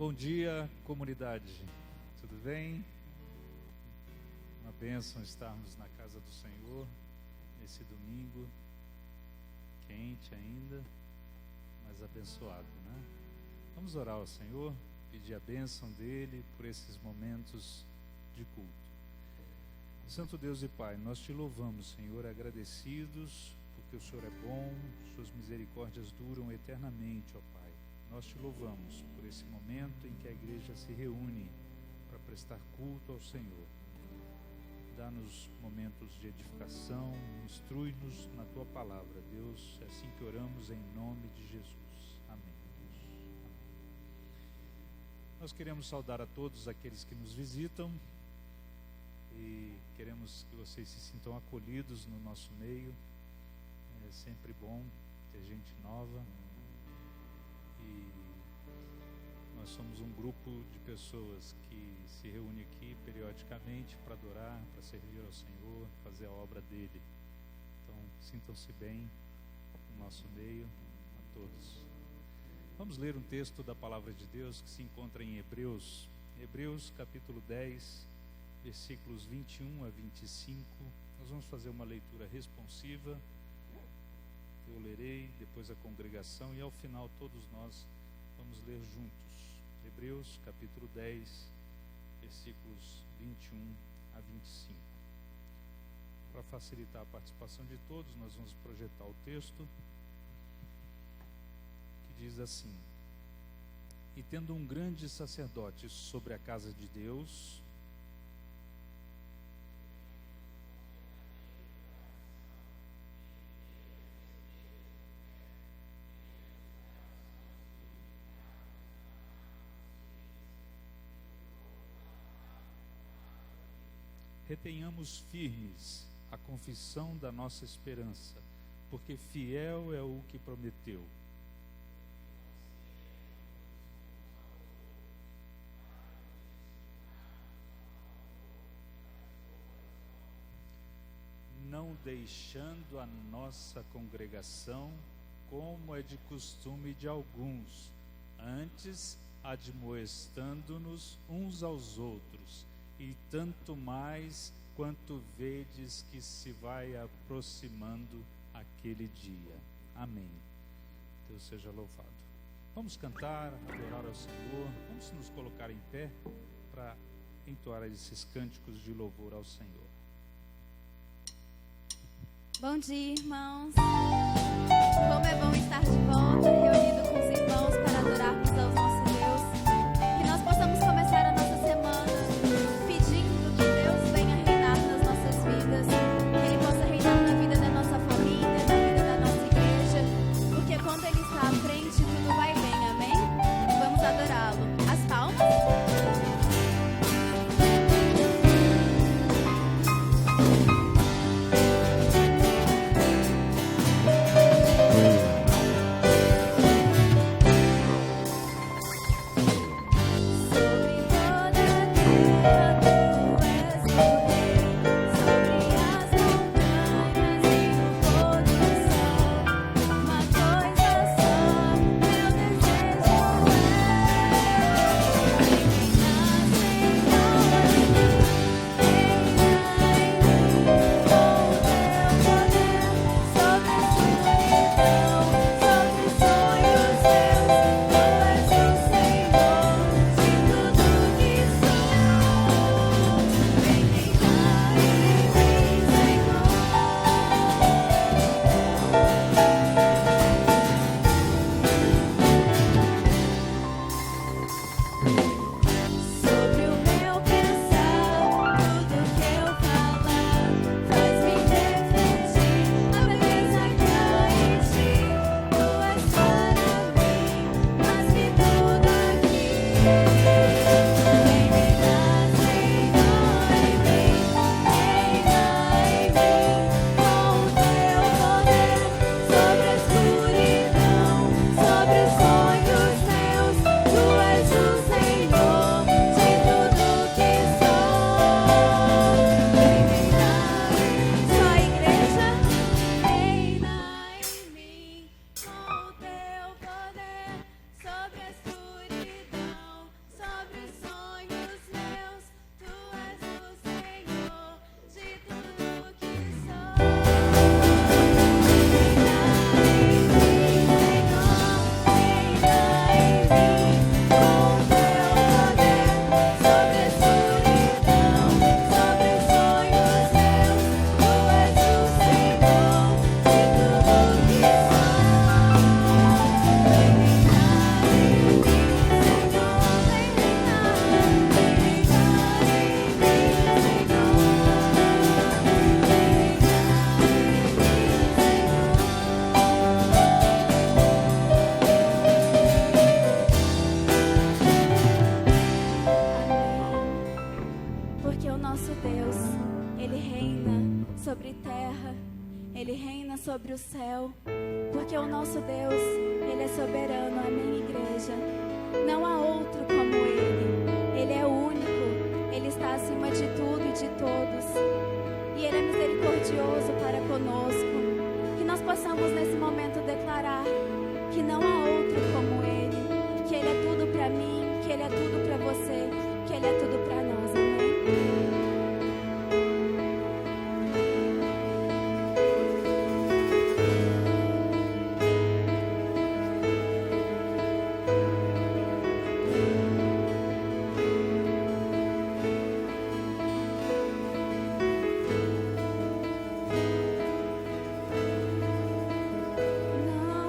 Bom dia, comunidade. Tudo bem? Uma bênção estarmos na casa do Senhor nesse domingo, quente ainda, mas abençoado, né? Vamos orar ao Senhor, pedir a bênção dEle por esses momentos de culto. Santo Deus e Pai, nós te louvamos, Senhor, agradecidos, porque o Senhor é bom, suas misericórdias duram eternamente, ó Pai. Nós te louvamos por esse momento em que a igreja se reúne para prestar culto ao Senhor. Dá-nos momentos de edificação, instrui-nos na Tua palavra, Deus. É assim que oramos em nome de Jesus. Amém. Amém. Nós queremos saudar a todos aqueles que nos visitam e queremos que vocês se sintam acolhidos no nosso meio. É sempre bom ter gente nova. E nós somos um grupo de pessoas que se reúne aqui periodicamente para adorar, para servir ao Senhor, fazer a obra dele. Então, sintam-se bem no nosso meio, a todos. Vamos ler um texto da Palavra de Deus que se encontra em Hebreus. Hebreus capítulo 10, versículos 21 a 25. Nós vamos fazer uma leitura responsiva. Eu lerei, depois a congregação, e ao final todos nós vamos ler juntos. Hebreus capítulo 10, versículos 21 a 25. Para facilitar a participação de todos, nós vamos projetar o texto, que diz assim: E tendo um grande sacerdote sobre a casa de Deus, retenhamos firmes a confissão da nossa esperança, porque fiel é o que prometeu. Não deixando a nossa congregação, como é de costume de alguns, antes admoestando-nos uns aos outros, e tanto mais quanto vedes que se vai aproximando aquele dia. Amém. Deus seja louvado. Vamos cantar, adorar ao Senhor. Vamos nos colocar em pé para entoar esses cânticos de louvor ao Senhor. Bom dia, irmãos. Como é bom estar de volta, reunido com os irmãos para adorarmos ao nosso Deus. Que nós possamos começar a nossa semana pedindo que Deus venha reinar nas nossas vidas, que Ele possa reinar na vida da nossa família, na vida da nossa igreja, porque quando Ele está à frente, tudo vai bem, amém? Vamos adorá-lo. As palmas. sobre o céu, porque o nosso Deus, Ele é soberano, amém, igreja? Não há outro como Ele é único, Ele está acima de tudo e de todos, e Ele é misericordioso para conosco. Que nós possamos nesse momento declarar que não há outro como Ele, que Ele é tudo para mim, que Ele é tudo para você, que Ele é tudo para nós, amém? Não há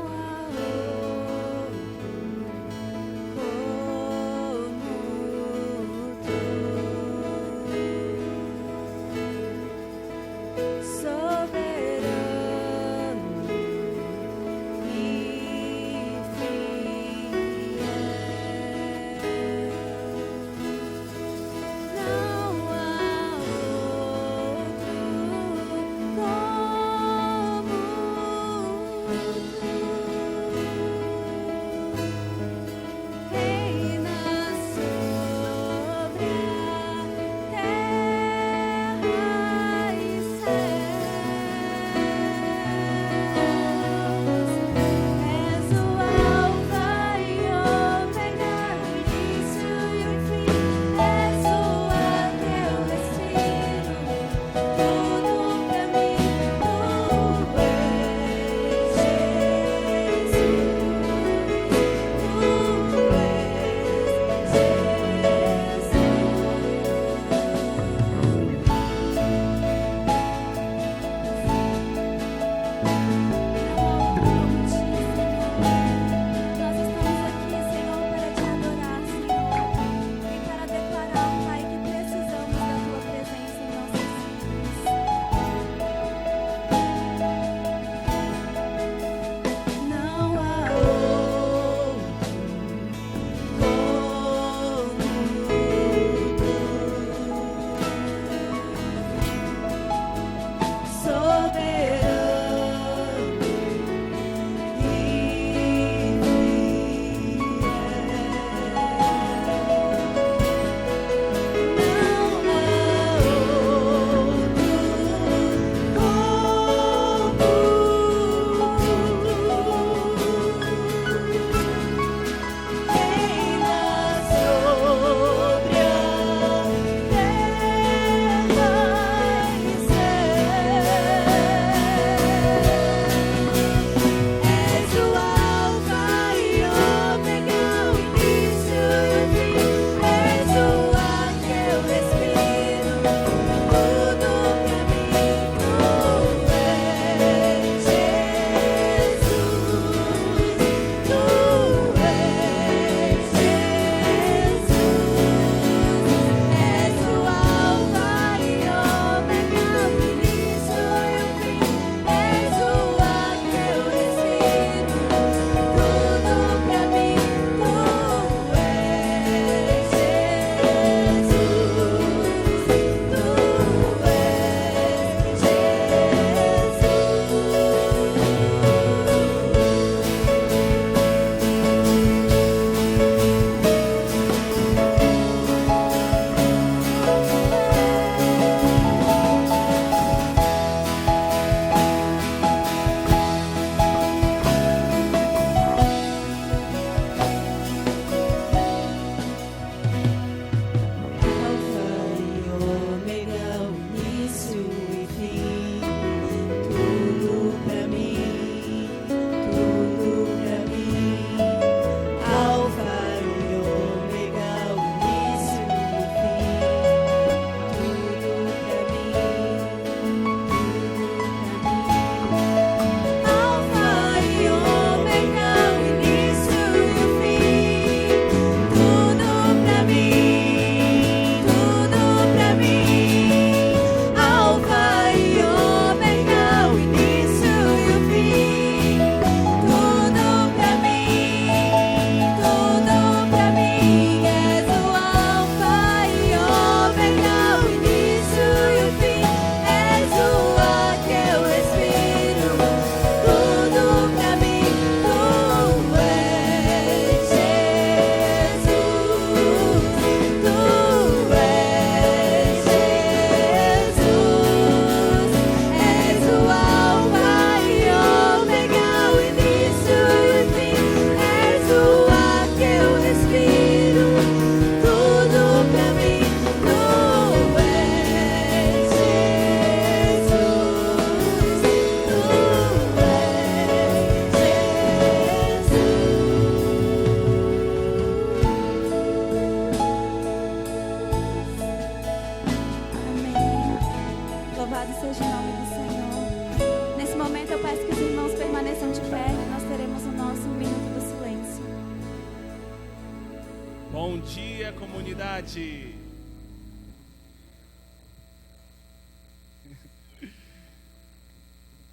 Bom dia, comunidade!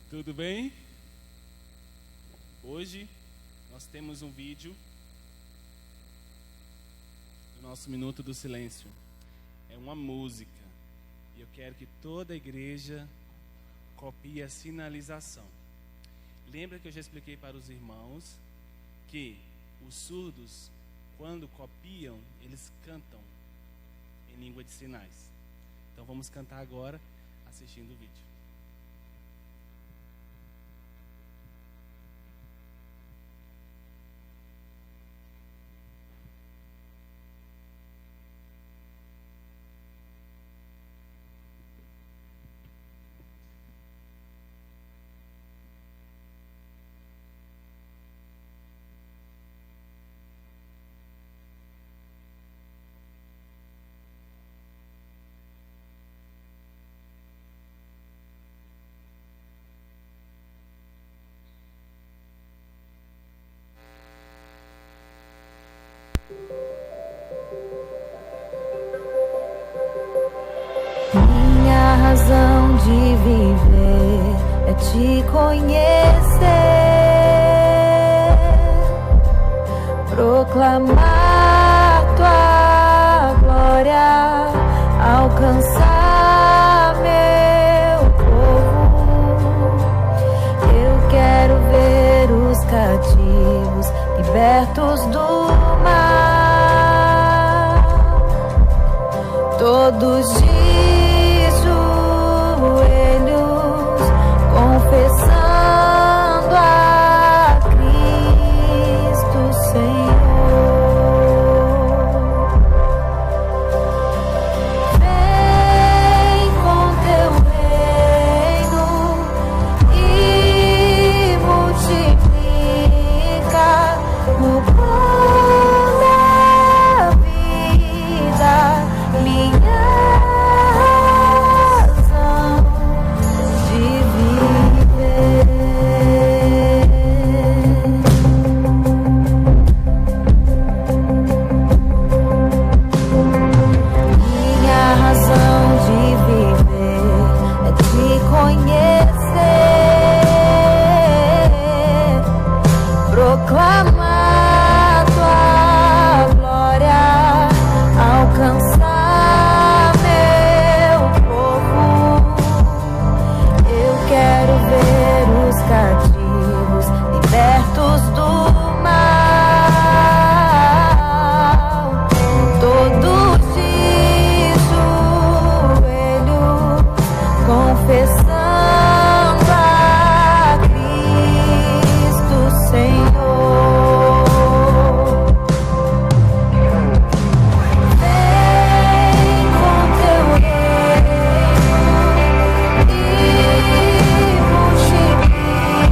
Tudo bem? Hoje nós temos um vídeo do nosso Minuto do Silêncio. É uma música e eu quero que toda a igreja copie a sinalização. Lembra que eu já expliquei para os irmãos que os surdos, quando copiam, eles cantam em língua de sinais. Então vamos cantar agora assistindo o vídeo. Minha razão de viver é te conhecer, proclamar tua glória, alcançar meu povo. Eu quero ver os cativos libertos do mal, todos de joelhos, confessando a Cristo Senhor. Vem com teu reino e multiplica o pão da vida, minha proclamar tua glória, alcançar meu povo. Eu quero ver os cativos libertos do mal, todos de joelhos, confessando a Cristo Senhor. Vem com teu reino e multiplica a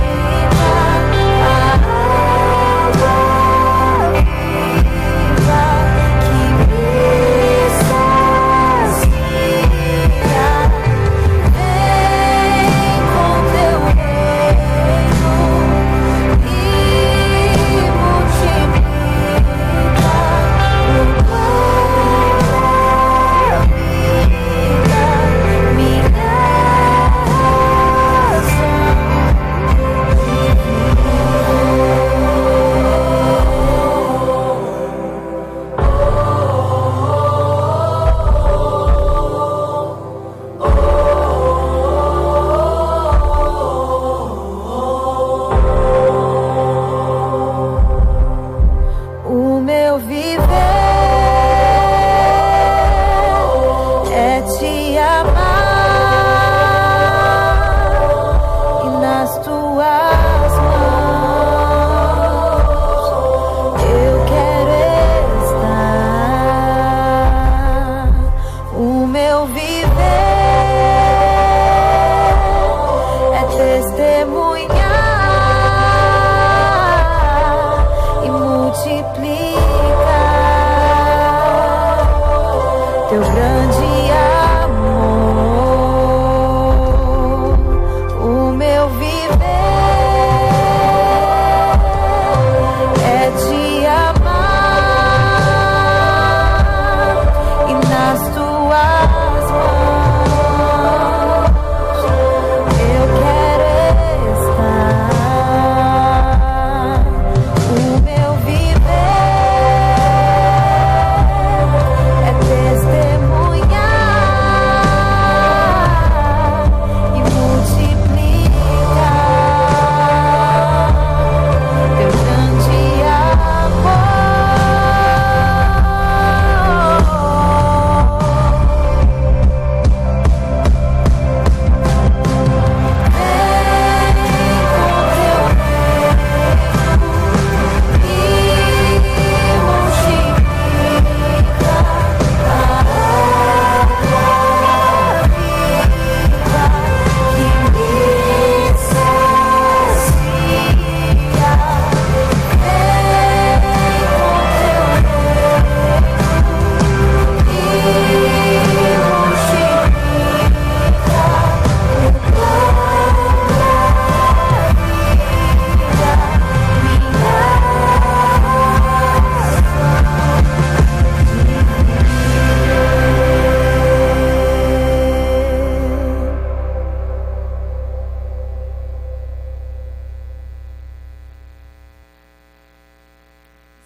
água viva que me sacia. Vem com teu reino e multiplica o pão da vida, minha razão de O meu viver é te amar e nas tuas mãos eu quero estar. O meu viver é testemunhar e multiplicar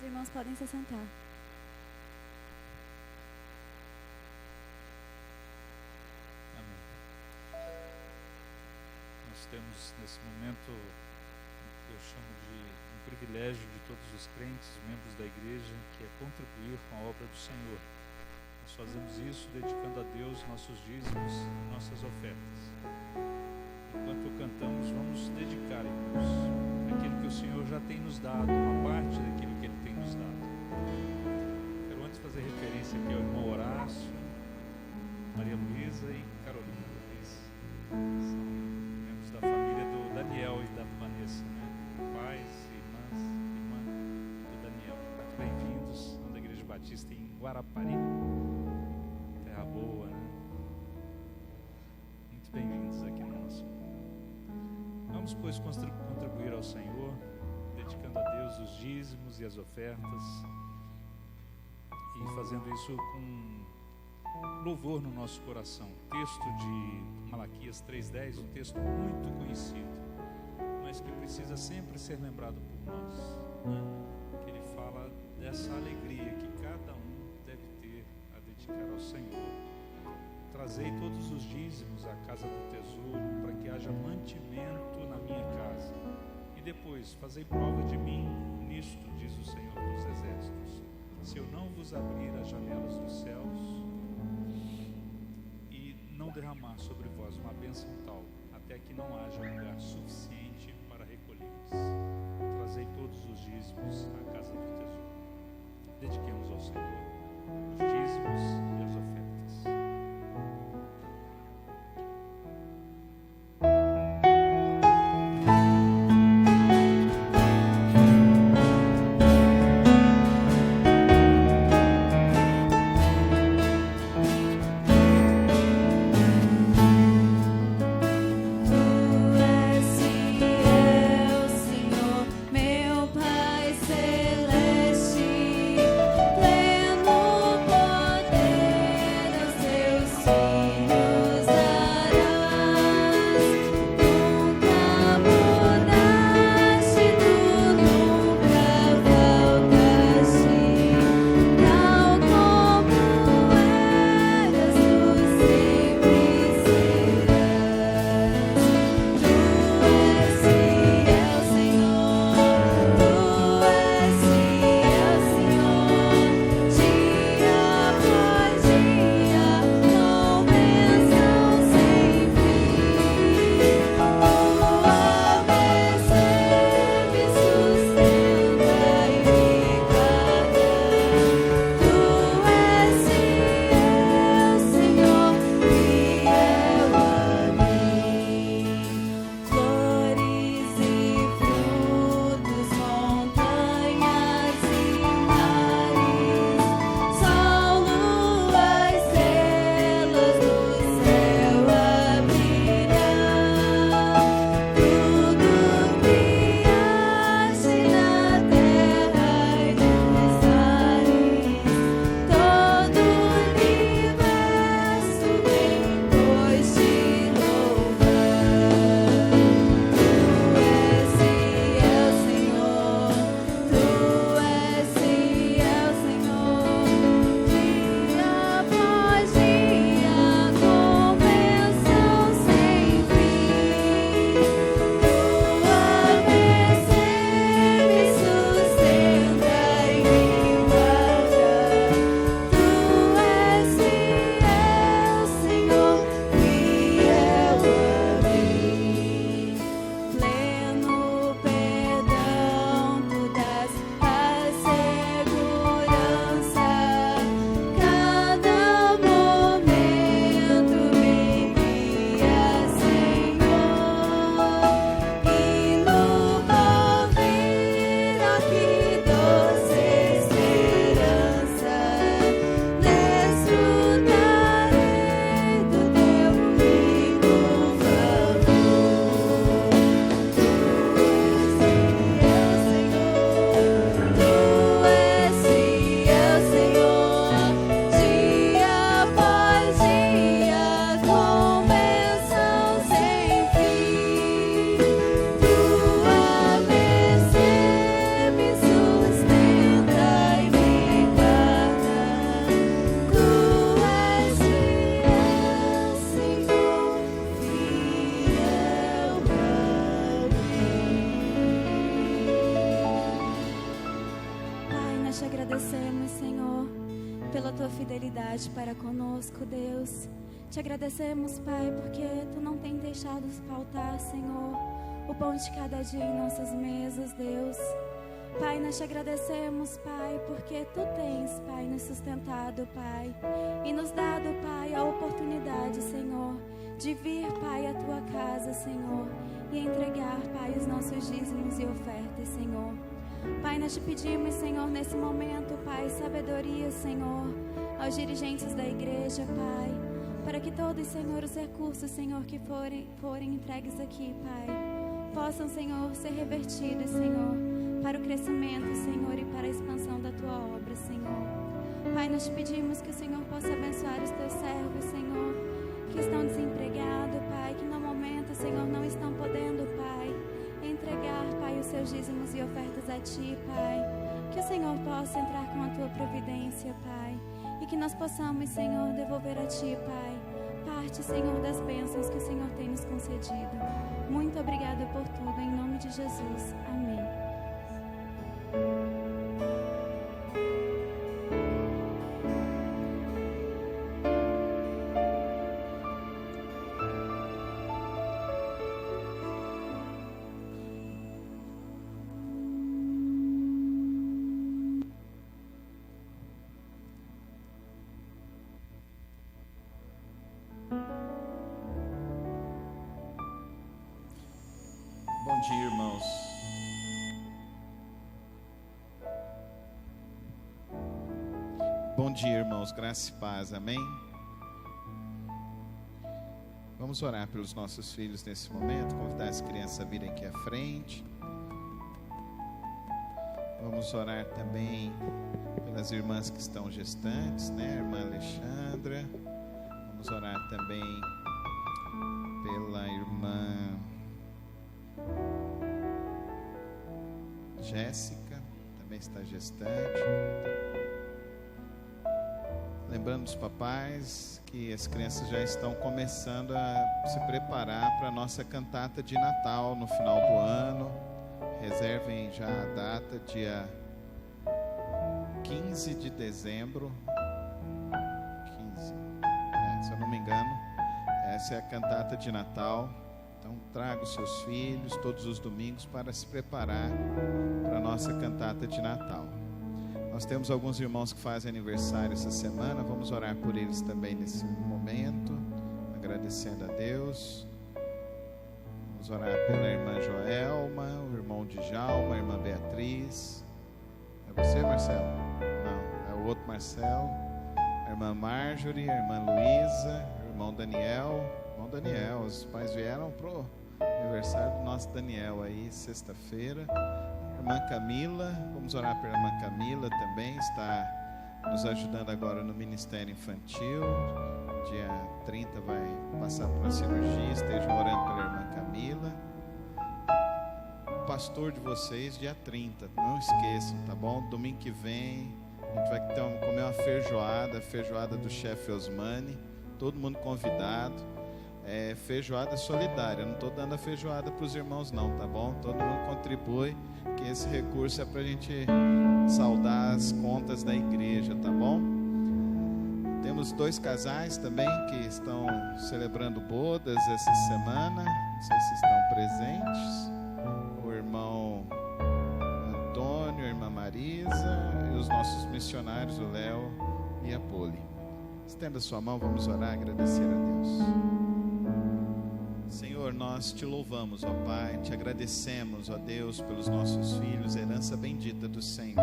Os irmãos podem se sentar. Amém. Nós temos nesse momento, eu chamo de um privilégio de todos os crentes, membros da igreja, que é contribuir com a obra do Senhor. Nós fazemos isso dedicando a Deus nossos dízimos e nossas ofertas. Enquanto cantamos, vamos dedicar, irmãos, aquilo que o Senhor já tem nos dado, uma parte daquilo que Ele tem nos dado. Quero antes fazer referência aqui ao irmão Horácio, Maria Luísa e Carolina. Eles são membros da família do Daniel e da Vanessa, né? Pais, irmãs, irmã do Daniel. Muito bem-vindos à Igreja Batista em Guarapari. Terra boa, né? Muito bem-vindos aqui no nosso. Vamos, pois, contribuir ao Senhor, dedicando a Deus os dízimos e as ofertas, e fazendo isso com louvor no nosso coração. Texto de Malaquias 3:10, um texto muito conhecido, mas que precisa sempre ser lembrado por nós, né? Que ele fala dessa alegria que cada um deve ter a dedicar ao Senhor. Trazei todos os dízimos à casa do tesouro, para que haja mantimento na minha casa. E depois, fazei prova de mim nisto, diz o Senhor dos Exércitos, se eu não vos abrir as janelas dos céus e não derramar sobre vós uma bênção tal, até que não haja lugar suficiente para recolhê-los. Trazei todos os dízimos à casa do tesouro. Dediquemos ao Senhor os dízimos e as ofertas. Meu Pai celeste. nós te agradecemos, Senhor, pela tua fidelidade para conosco, Deus. Te agradecemos, Pai, porque tu não tem deixado faltar, Senhor, o pão de cada dia em nossas mesas, Deus. Pai, nós te agradecemos, Pai, porque tu tens, Pai, nos sustentado, Pai, e nos dado, Pai, a oportunidade, Senhor, de vir, Pai, à tua casa, Senhor, e entregar, Pai, os nossos dízimos e ofertas, Senhor. Pai, nós te pedimos, Senhor, nesse momento, Pai, sabedoria, Senhor, aos dirigentes da igreja, Pai, para que todos, Senhor, os recursos, Senhor, que forem entregues aqui, Pai, possam, Senhor, ser revertidos, Senhor, para o crescimento, Senhor, e para a expansão da tua obra, Senhor. Pai, nós te pedimos que o Senhor possa abençoar os teus servos, Senhor, que estão desempregados, Pai, que no momento, Senhor, não estão podendo, Pai, entregar, Pai, os seus dízimos e ofertas a Ti, Pai. Que o Senhor possa entrar com a Tua providência, Pai, e que nós possamos, Senhor, devolver a Ti, Pai, parte, Senhor, das bênçãos que o Senhor tem nos concedido. Muito obrigada por tudo, em nome de Jesus. Amém. Bom dia, irmãos. Bom dia, irmãos. Graça e paz. Amém? Vamos orar pelos nossos filhos nesse momento. Convidar as crianças a virem aqui à frente. Vamos orar também pelas irmãs que estão gestantes, né? Irmã Alexandra. Vamos orar também pela irmã Jéssica, também está gestante. Lembrando os papais que as crianças já estão começando a se preparar para a nossa cantata de Natal no final do ano. Reservem já a data, dia 15 de dezembro. 15, se eu não me engano, essa é a cantata de Natal. Então traga os seus filhos todos os domingos para se preparar para a nossa cantata de Natal. Nós temos alguns irmãos que fazem aniversário essa semana. Vamos orar por eles também nesse momento, agradecendo a Deus. Vamos orar pela irmã Joelma, o irmão Djalma, a irmã Beatriz. É você, Marcelo? Não, é o outro Marcelo. A irmã Marjorie, a irmã Luísa, o irmão Daniel. Daniel, os pais vieram pro aniversário do nosso Daniel aí, sexta-feira. Irmã Camila, vamos orar pela irmã Camila também, está nos ajudando agora no Ministério Infantil. Dia 30 vai passar por uma cirurgia, estejam orando pela irmã Camila. O pastor de vocês, dia 30, não esqueçam, tá bom? Domingo que vem, a gente vai comer uma feijoada do chefe Osmani, todo mundo convidado. É feijoada solidária, não estou dando a feijoada para os irmãos não, tá bom? Todo mundo contribui, que esse recurso é para a gente saldar as contas da igreja, tá bom? Temos 2 casais também que estão celebrando bodas essa semana, não sei se estão presentes, o irmão Antônio, a irmã Marisa e os nossos missionários, o Léo e a Poli. Estenda sua mão, vamos orar, agradecer a Deus. Senhor, nós te louvamos, ó Pai, te agradecemos, ó Deus, pelos nossos filhos, herança bendita do Senhor.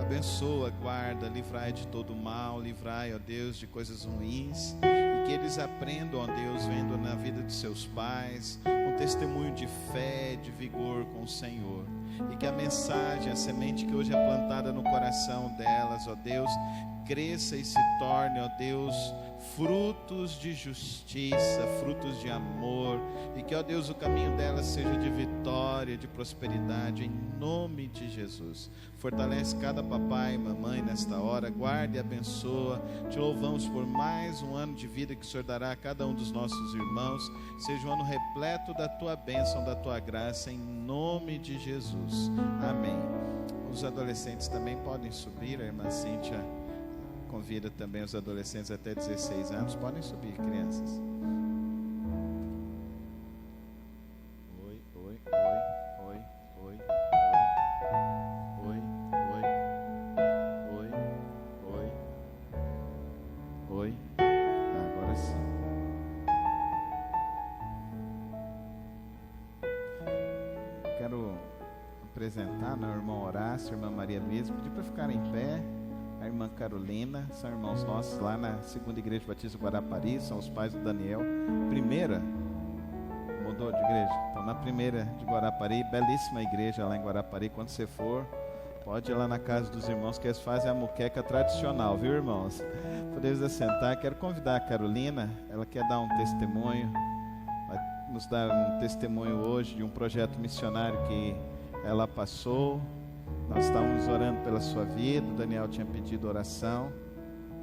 Abençoa, guarda, livrai de todo mal, livrai, ó Deus, de coisas ruins, e que eles aprendam, ó Deus, vendo na vida de seus pais, um testemunho de fé, de vigor com o Senhor. E que a mensagem, a semente que hoje é plantada no coração delas, ó Deus, cresça e se torne, ó Deus, frutos de justiça, frutos de amor, e que, ó Deus, o caminho delas seja de vitória, de prosperidade, em nome de Jesus. Fortalece cada papai e mamãe nesta hora, guarde e abençoa. Te louvamos por mais um ano de vida que o Senhor dará a cada um dos nossos irmãos. Seja um ano repleto da tua bênção, da tua graça, em nome de Jesus. Amém. Os adolescentes também podem subir. A irmã Cíntia convida também os adolescentes até 16 anos. Podem subir, crianças. Oi, oi, oi, oi, oi, oi, oi, oi, oi, oi. Agora sim. Quero apresentar, né, o irmão Horácio, a irmã Maria Luísa, pedir para ficarem em pé. A irmã Carolina, são irmãos nossos lá na Segunda Igreja Batista Guarapari, são os pais do Daniel. Primeira, mudou de igreja? Então, na primeira de Guarapari, belíssima igreja lá em Guarapari. Quando você for, pode ir lá na casa dos irmãos, que eles fazem a muqueca tradicional, viu, irmãos? Podemos assentar. Quero convidar a Carolina, ela quer dar um testemunho, vai nos dar um testemunho hoje de um projeto missionário que ela passou. Nós estávamos orando pela sua vida, o Daniel tinha pedido oração.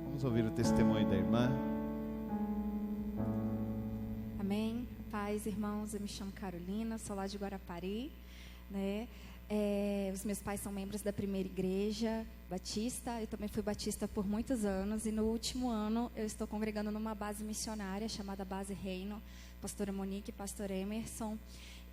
Vamos ouvir o testemunho da irmã. Amém. Paz, irmãos, eu me chamo Carolina, sou lá de Guarapari, né? Os meus pais são membros da primeira igreja batista. Eu também fui batista por muitos anos, e no último ano eu estou congregando numa base missionária chamada Base Reino, pastora Monique e pastor Emerson.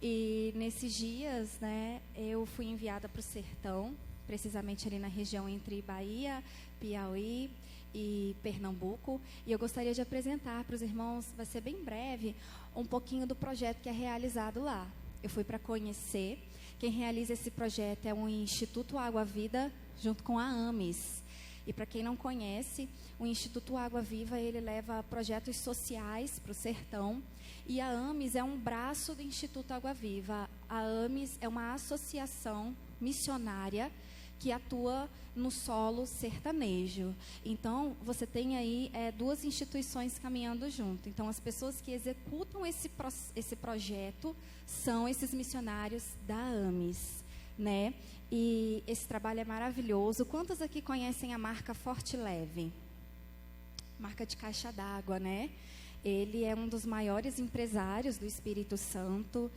E nesses dias, né, eu fui enviada para o sertão, precisamente ali na região entre Bahia, Piauí e Pernambuco. E eu gostaria de apresentar para os irmãos, vai ser bem breve, um pouquinho do projeto que é realizado lá. Eu fui para conhecer. Quem realiza esse projeto é o Instituto Água Vida, junto com a AMES. E para quem não conhece, o Instituto Água Viva, ele leva projetos sociais para o sertão. E a AMES é um braço do Instituto Água Viva. A AMES é uma associação missionária que atua no solo sertanejo. Então, você tem aí duas instituições caminhando junto. Então, as pessoas que executam esse projeto são esses missionários da AMES, né? E esse trabalho é maravilhoso. Quantos aqui conhecem a marca Forte Leve? Marca de caixa d'água, né? Ele é um dos maiores empresários do Espírito Santo,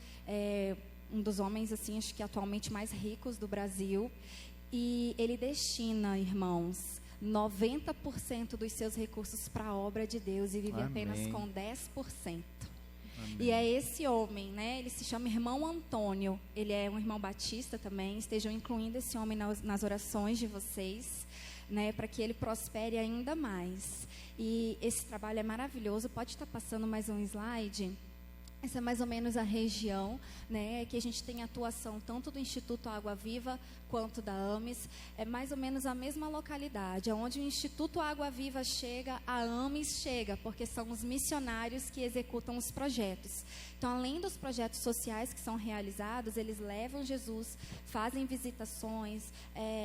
um dos homens, assim, acho que atualmente mais ricos do Brasil. E ele destina, irmãos, 90% dos seus recursos para a obra de Deus e vive apenas com 10%. Amém. E é esse homem, né? Ele se chama irmão Antônio. Ele é um irmão batista também. Estejam incluindo esse homem nas orações de vocês, né? Para que ele prospere ainda mais. E esse trabalho é maravilhoso. Pode estar passando mais um slide? Essa é mais ou menos a região, né, que a gente tem atuação tanto do Instituto Água Viva quanto da AMES. É mais ou menos a mesma localidade. Onde o Instituto Água Viva chega, a AMES chega, porque são os missionários que executam os projetos. Então, além dos projetos sociais que são realizados, eles levam Jesus, fazem visitações,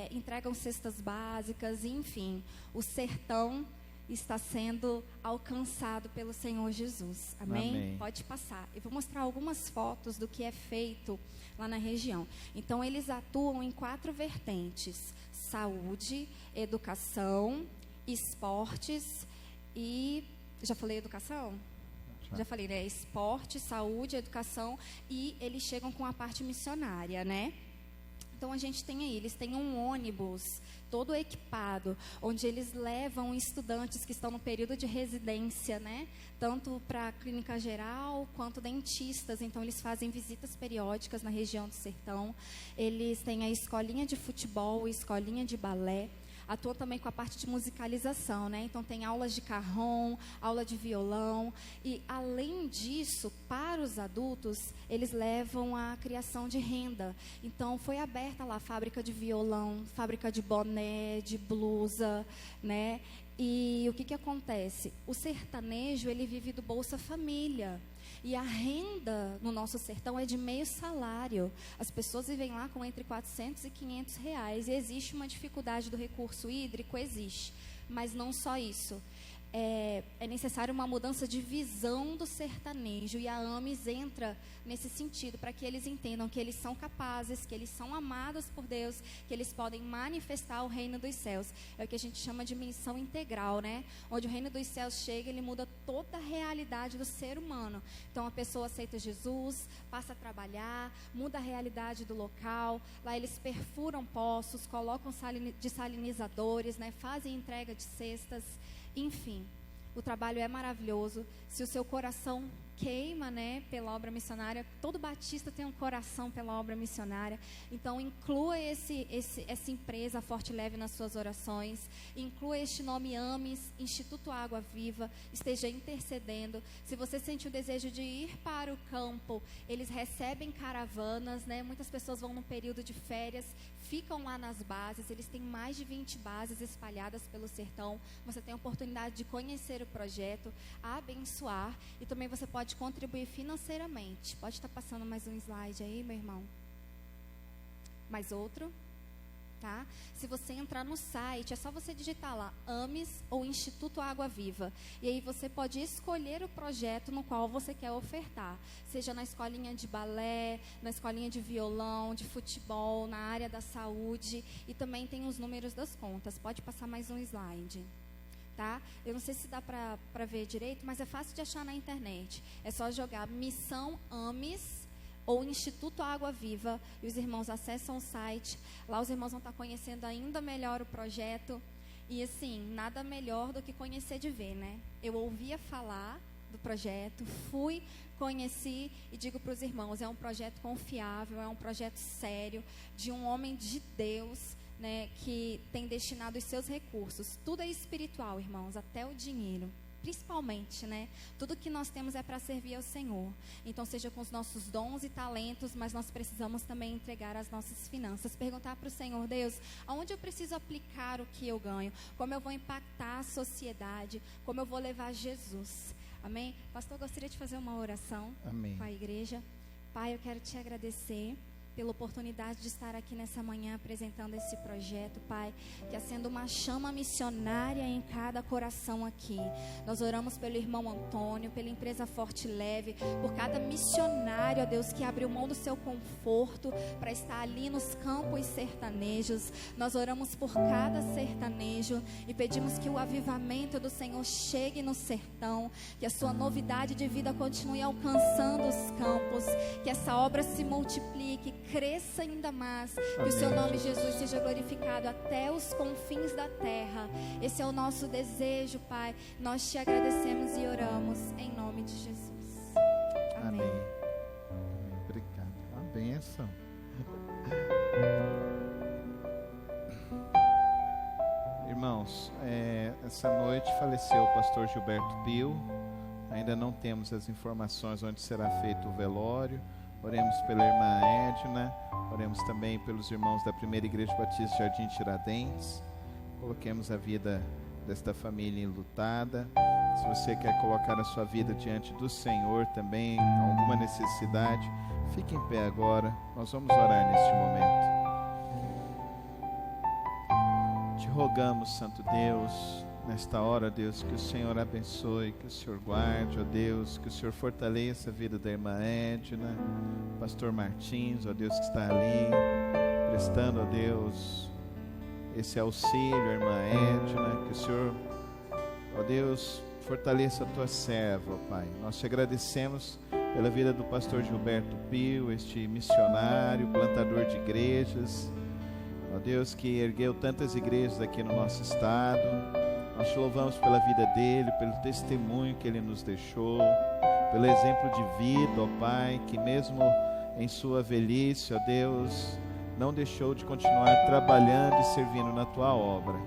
entregam cestas básicas, enfim, o sertão está sendo alcançado pelo Senhor Jesus. Amém? Amém. Pode passar. Eu vou mostrar algumas fotos do que é feito lá na região. Então, eles atuam em 4 vertentes: saúde, educação, esportes e... Já falei educação? Já falei, né? Esporte, saúde, educação, e eles chegam com a parte missionária, né? Então, a gente tem aí, eles têm um ônibus todo equipado, onde eles levam estudantes que estão no período de residência, né? Tanto para a clínica geral, quanto dentistas. Então, eles fazem visitas periódicas na região do sertão. Eles têm a escolinha de futebol, a escolinha de balé. Atuam também com a parte de musicalização, né? Então, tem aulas de carrom, aula de violão. E, além disso, para os adultos, eles levam a criação de renda. Então, foi aberta lá a fábrica de violão, fábrica de boné, de blusa, né? E o que acontece? O sertanejo, ele vive do Bolsa Família. E a renda no nosso sertão é de meio salário. As pessoas vivem lá com entre 400 e 500 reais. E existe uma dificuldade do recurso hídrico? Existe. Mas não só isso. é necessário uma mudança de visão do sertanejo, e a AMES entra nesse sentido, para que eles entendam que eles são capazes, que eles são amados por Deus, que eles podem manifestar o reino dos céus. É o que a gente chama de missão integral, né? Onde o reino dos céus chega, ele muda toda a realidade do ser humano. Então a pessoa aceita Jesus, passa a trabalhar, muda a realidade do local. Lá eles perfuram poços, colocam desalinizadores, né? Fazem entrega de cestas. Enfim, o trabalho é maravilhoso. Se o seu coração queima, né, pela obra missionária, todo batista tem um coração pela obra missionária. Então inclua essa empresa Forte Leve nas suas orações, inclua este nome AMES, Instituto Água Viva, esteja intercedendo. Se você sente o desejo de ir para o campo, eles recebem caravanas, né? Muitas pessoas vão no período de férias, ficam lá nas bases. Eles têm mais de 20 bases espalhadas pelo sertão. Você tem a oportunidade de conhecer o projeto, abençoar, e também você pode contribuir financeiramente. Pode estar passando mais um slide aí, meu irmão? Mais outro? Tá? Se você entrar no site, é só você digitar lá AMES ou Instituto Água Viva, e aí você pode escolher o projeto no qual você quer ofertar, seja na escolinha de balé, na escolinha de violão, de futebol, na área da saúde, e também tem os números das contas. Pode passar mais um slide. Tá? Eu não sei se dá para ver direito, mas é fácil de achar na internet. É só jogar Missão AMES ou Instituto Água Viva, e os irmãos acessam o site. Lá os irmãos vão estar conhecendo ainda melhor o projeto. E assim, nada melhor do que conhecer de ver, né? Eu ouvia falar do projeto, fui, conheci e digo para os irmãos, é um projeto confiável, é um projeto sério, de um homem de Deus, né, que tem destinado os seus recursos. Tudo é espiritual, irmãos, até o dinheiro. Principalmente, né? Tudo que nós temos é para servir ao Senhor. Então, seja com os nossos dons e talentos, mas nós precisamos também entregar as nossas finanças. Perguntar para o Senhor, Deus, aonde eu preciso aplicar o que eu ganho? Como eu vou impactar a sociedade? Como eu vou levar Jesus? Amém? Pastor, eu gostaria de fazer uma oração. Amém. Com a igreja. Pai, eu quero te agradecer pela oportunidade de estar aqui nessa manhã apresentando esse projeto, Pai, que acenda uma chama missionária em cada coração aqui. Nós oramos pelo irmão Antônio, pela empresa Forte Leve, por cada missionário, ó Deus, que abriu mão do seu conforto para estar ali nos campos sertanejos. Nós oramos por cada sertanejo e pedimos que o avivamento do Senhor chegue no sertão, que a sua novidade de vida continue alcançando os campos, que essa obra se multiplique, cresça ainda mais, que o seu nome, Jesus, seja glorificado até os confins da terra. Esse é o nosso desejo, Pai. Nós te agradecemos e oramos em nome de Jesus. Amém. Amém. Obrigado. Uma bênção. Irmãos, essa noite faleceu o pastor Gilberto Pio. Ainda não temos as informações onde será feito o velório. Oremos pela irmã Edna, oremos também pelos irmãos da Primeira Igreja Batista Jardim Tiradentes. Coloquemos a vida desta família enlutada. Se você quer colocar a sua vida diante do Senhor também, alguma necessidade, fique em pé agora. Nós vamos orar neste momento. Te rogamos, Santo Deus, nesta hora, Deus, que o Senhor abençoe, que o Senhor guarde, ó Deus, que o Senhor fortaleça a vida da irmã Edna, pastor Martins, ó Deus, que está ali, prestando, ó Deus, esse auxílio à irmã Edna, que o Senhor, ó Deus, fortaleça a tua serva, ó Pai. Nós te agradecemos pela vida do pastor Gilberto Pio, este missionário, plantador de igrejas, ó Deus, que ergueu tantas igrejas aqui no nosso estado. Nós te louvamos pela vida dele, pelo testemunho que ele nos deixou, pelo exemplo de vida, ó Pai, que mesmo em sua velhice, ó Deus, não deixou de continuar trabalhando e servindo na tua obra.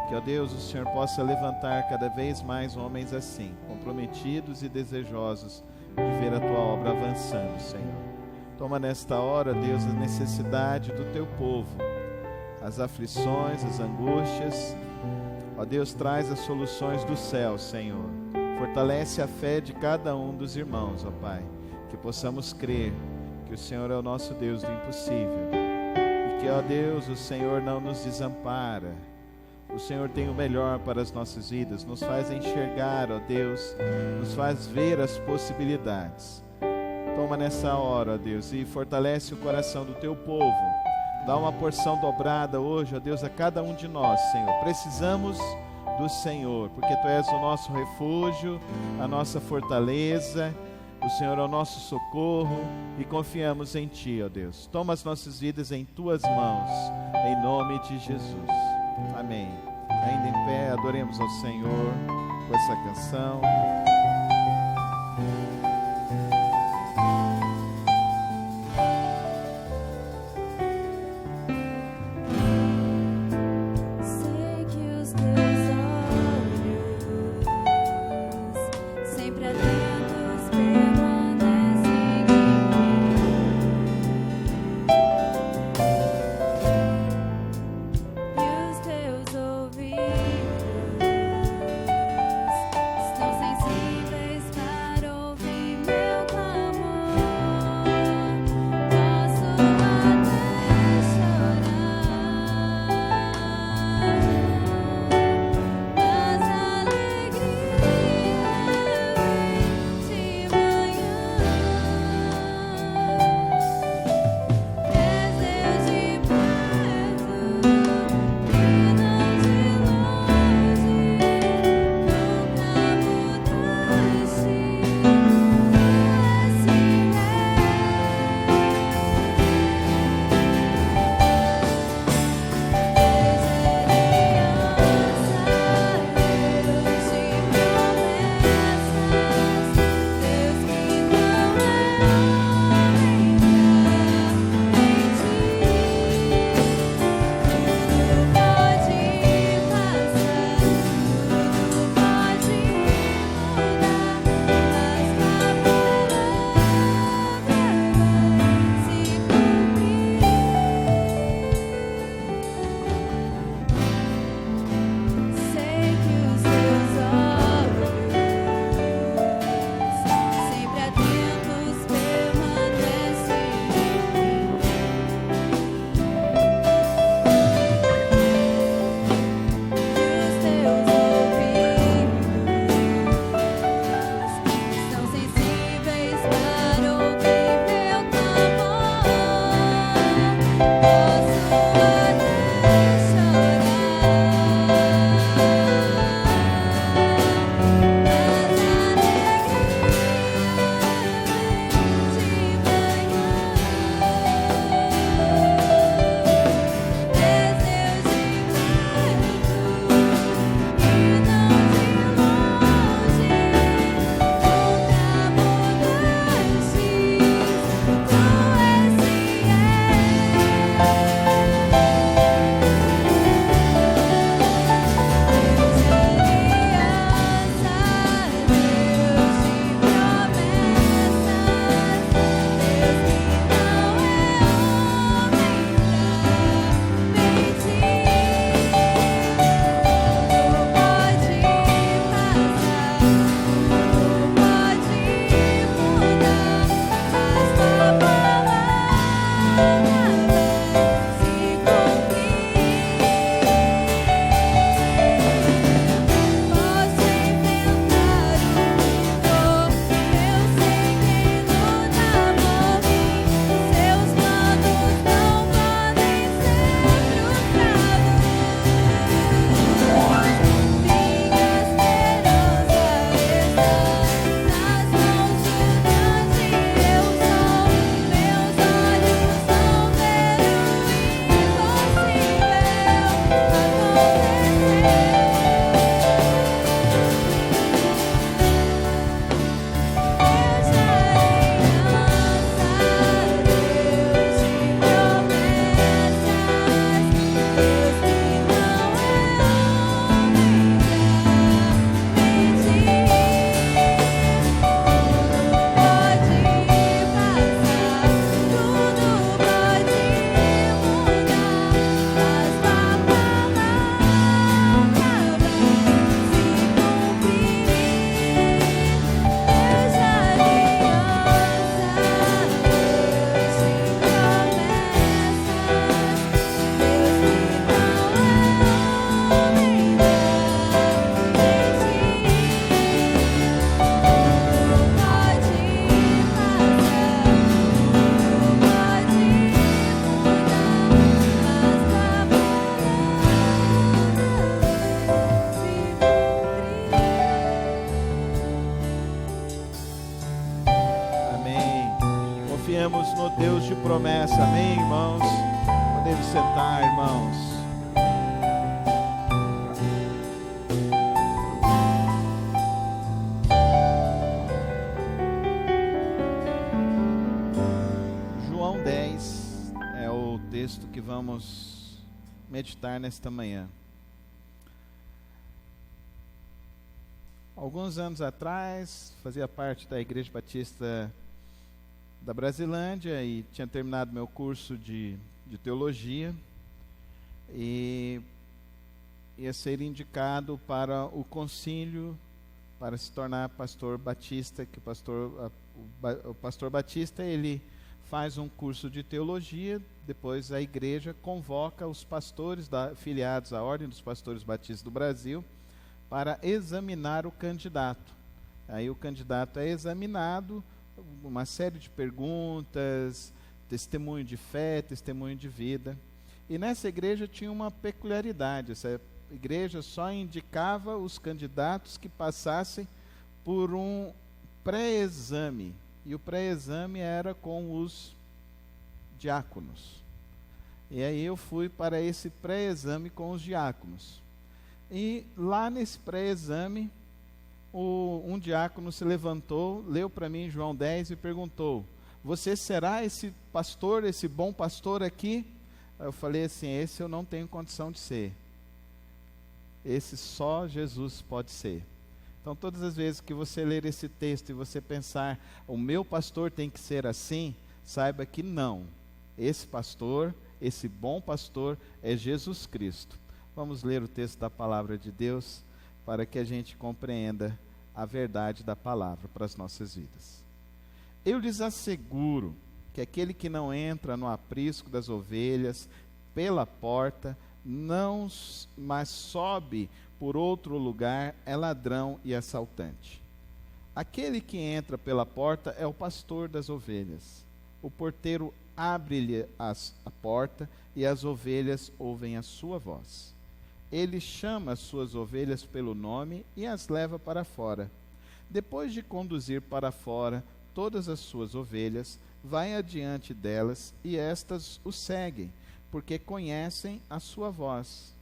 Que, ó Deus, o Senhor possa levantar cada vez mais homens assim, comprometidos e desejosos de ver a tua obra avançando, Senhor. Toma nesta hora, Deus, a necessidade do teu povo, as aflições, as angústias. Ó Deus, traz as soluções do céu, Senhor. Fortalece a fé de cada um dos irmãos, ó Pai. Que possamos crer que o Senhor é o nosso Deus do impossível. E que, ó Deus, o Senhor não nos desampara. O Senhor tem o melhor para as nossas vidas, nos faz enxergar, ó Deus, nos faz ver as possibilidades. Toma nessa hora, ó Deus, e fortalece o coração do teu povo. Dá uma porção dobrada hoje, ó Deus, a cada um de nós, Senhor. Precisamos do Senhor, porque Tu és o nosso refúgio, a nossa fortaleza. O Senhor é o nosso socorro e confiamos em Ti, ó Deus. Toma as nossas vidas em Tuas mãos, em nome de Jesus. Amém. Ainda em pé, adoremos ao Senhor com essa canção. Sei que os teus olhos, sempre atentos, permanecem em mim. E os teus ouvidos estão sensíveis para ouvir. promessa, amém, irmãos? Podemos sentar, irmãos. João 10 é o texto que vamos meditar nesta manhã. Alguns anos atrás, fazia parte da Igreja Batista da Brasilândia e tinha terminado meu curso de teologia e ia ser indicado para o concílio para se tornar pastor batista, que o pastor batista ele faz um curso de teologia, depois a igreja convoca os pastores filiados à Ordem dos Pastores Batistas do Brasil para examinar o candidato. Aí o candidato é examinado, uma série de perguntas, testemunho de fé, testemunho de vida. E nessa igreja tinha uma peculiaridade, essa igreja só indicava os candidatos que passassem por um pré-exame, e o pré-exame era com os diáconos. E aí eu fui para esse pré-exame com os diáconos. E lá nesse pré-exame, um diácono se levantou, leu para mim João 10 e perguntou: você será esse pastor, esse bom pastor aqui? Eu falei assim: esse eu não tenho condição de ser. Esse só Jesus pode ser. Então todas as vezes que você ler esse texto e você pensar, o meu pastor tem que ser assim, saiba que não. Esse pastor, esse bom pastor é Jesus Cristo. Vamos ler o texto da palavra de Deus para que a gente compreenda a verdade da palavra para as nossas vidas. Eu lhes asseguro que aquele que não entra no aprisco das ovelhas pela porta, não, mas sobe por outro lugar, é ladrão e assaltante. Aquele que entra pela porta é o pastor das ovelhas. O porteiro abre-lhe a porta e as ovelhas ouvem a sua voz. Ele chama as suas ovelhas pelo nome e as leva para fora. Depois de conduzir para fora todas as suas ovelhas, vai adiante delas e estas o seguem, porque conhecem a sua voz.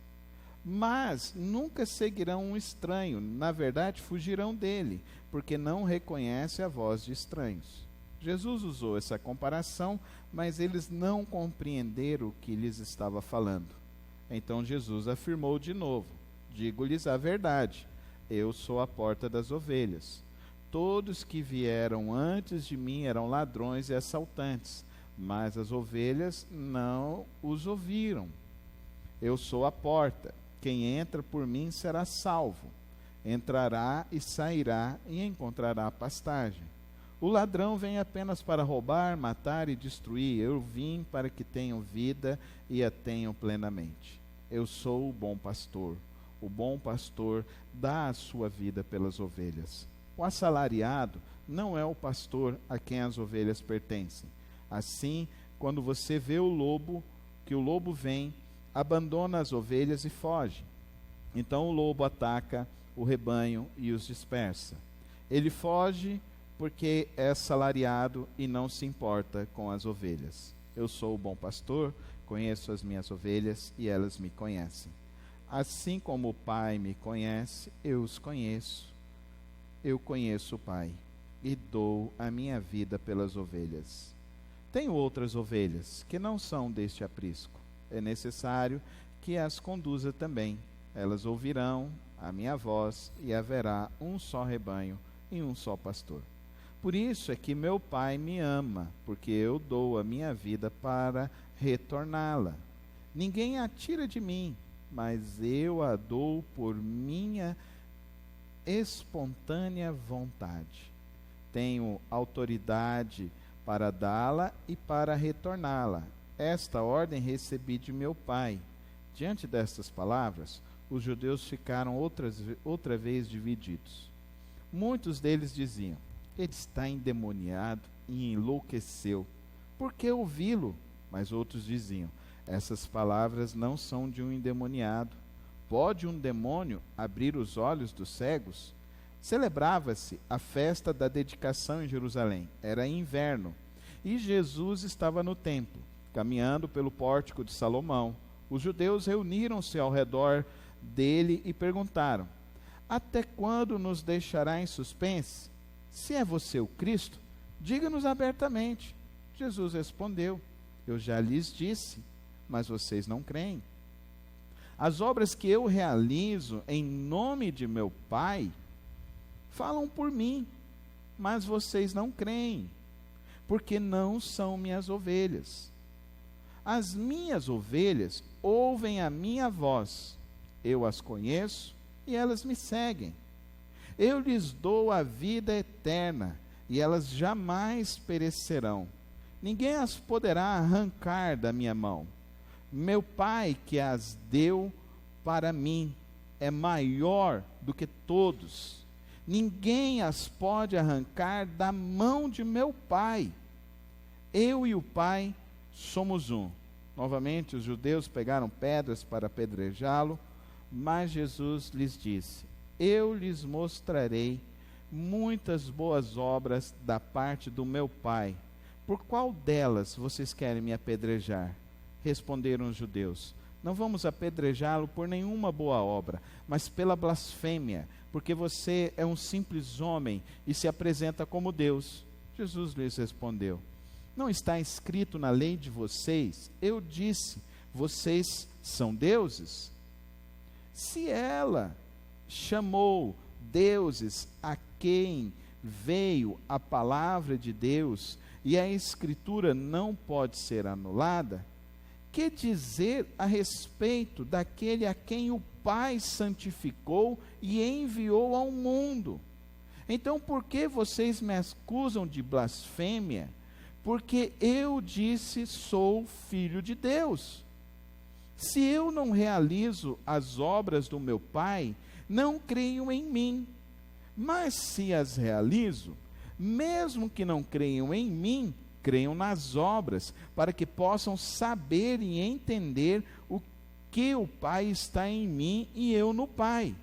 Mas nunca seguirão um estranho, na verdade fugirão dele, porque não reconhecem a voz de estranhos. Jesus usou essa comparação, mas eles não compreenderam o que lhes estava falando. Então Jesus afirmou de novo: digo-lhes a verdade, eu sou a porta das ovelhas. Todos que vieram antes de mim eram ladrões e assaltantes, mas as ovelhas não os ouviram. Eu sou a porta, quem entra por mim será salvo. Entrará e sairá e encontrará pastagem. O ladrão vem apenas para roubar, matar e destruir. Eu vim para que tenham vida e a tenham plenamente. Eu sou o bom pastor. O bom pastor dá a sua vida pelas ovelhas. O assalariado não é o pastor a quem as ovelhas pertencem. Assim, quando você vê o lobo, que o lobo vem, abandona as ovelhas e foge. Então o lobo ataca o rebanho e os dispersa. Ele foge porque é assalariado e não se importa com as ovelhas. Eu sou o bom pastor, conheço as minhas ovelhas e elas me conhecem. Assim como o Pai me conhece, eu os conheço. Eu conheço o Pai e dou a minha vida pelas ovelhas. Tenho outras ovelhas que não são deste aprisco. É necessário que as conduza também. Elas ouvirão a minha voz e haverá um só rebanho e um só pastor. Por isso é que meu Pai me ama, porque eu dou a minha vida para retorná-la. Ninguém a tira de mim, mas eu a dou por minha espontânea vontade. Tenho autoridade para dá-la e para retorná-la. Esta ordem recebi de meu Pai. Diante destas palavras, os judeus ficaram outra vez divididos. Muitos deles diziam: ele está endemoniado e enlouqueceu. Por que ouvi-lo? Mas outros diziam: essas palavras não são de um endemoniado. Pode um demônio abrir os olhos dos cegos? Celebrava-se a festa da dedicação em Jerusalém. Era inverno. e Jesus estava no templo, caminhando pelo pórtico de Salomão. Os judeus reuniram-se ao redor dele e perguntaram: até quando nos deixará em suspense? Se é você o Cristo, diga-nos abertamente. Jesus respondeu: eu já lhes disse, mas vocês não creem. As obras que eu realizo em nome de meu Pai falam por mim, mas vocês não creem, porque não são minhas ovelhas. As minhas ovelhas ouvem a minha voz, eu as conheço e elas me seguem. Eu lhes dou a vida eterna e elas jamais perecerão. Ninguém as poderá arrancar da minha mão. Meu Pai que as deu para mim é maior do que todos. Ninguém as pode arrancar da mão de meu Pai. Eu e o Pai somos um. Novamente os judeus pegaram pedras para apedrejá-lo, mas Jesus lhes disse: eu lhes mostrarei muitas boas obras da parte do meu Pai. Por qual delas vocês querem me apedrejar? Responderam os judeus: não vamos apedrejá-lo por nenhuma boa obra, mas pela blasfêmia, porque você é um simples homem e se apresenta como Deus. Jesus lhes respondeu: não está escrito na lei de vocês? Eu disse, vocês são deuses? Se ela chamou deuses a quem veio a palavra de Deus, e a Escritura não pode ser anulada, que dizer a respeito daquele a quem o Pai santificou e enviou ao mundo? Então, por que vocês me acusam de blasfêmia? Porque eu disse, sou filho de Deus. Se eu não realizo as obras do meu Pai, não creiam em mim. Mas se as realizo, mesmo que não creiam em mim, creiam nas obras, para que possam saber e entender o que o Pai está em mim e eu no Pai.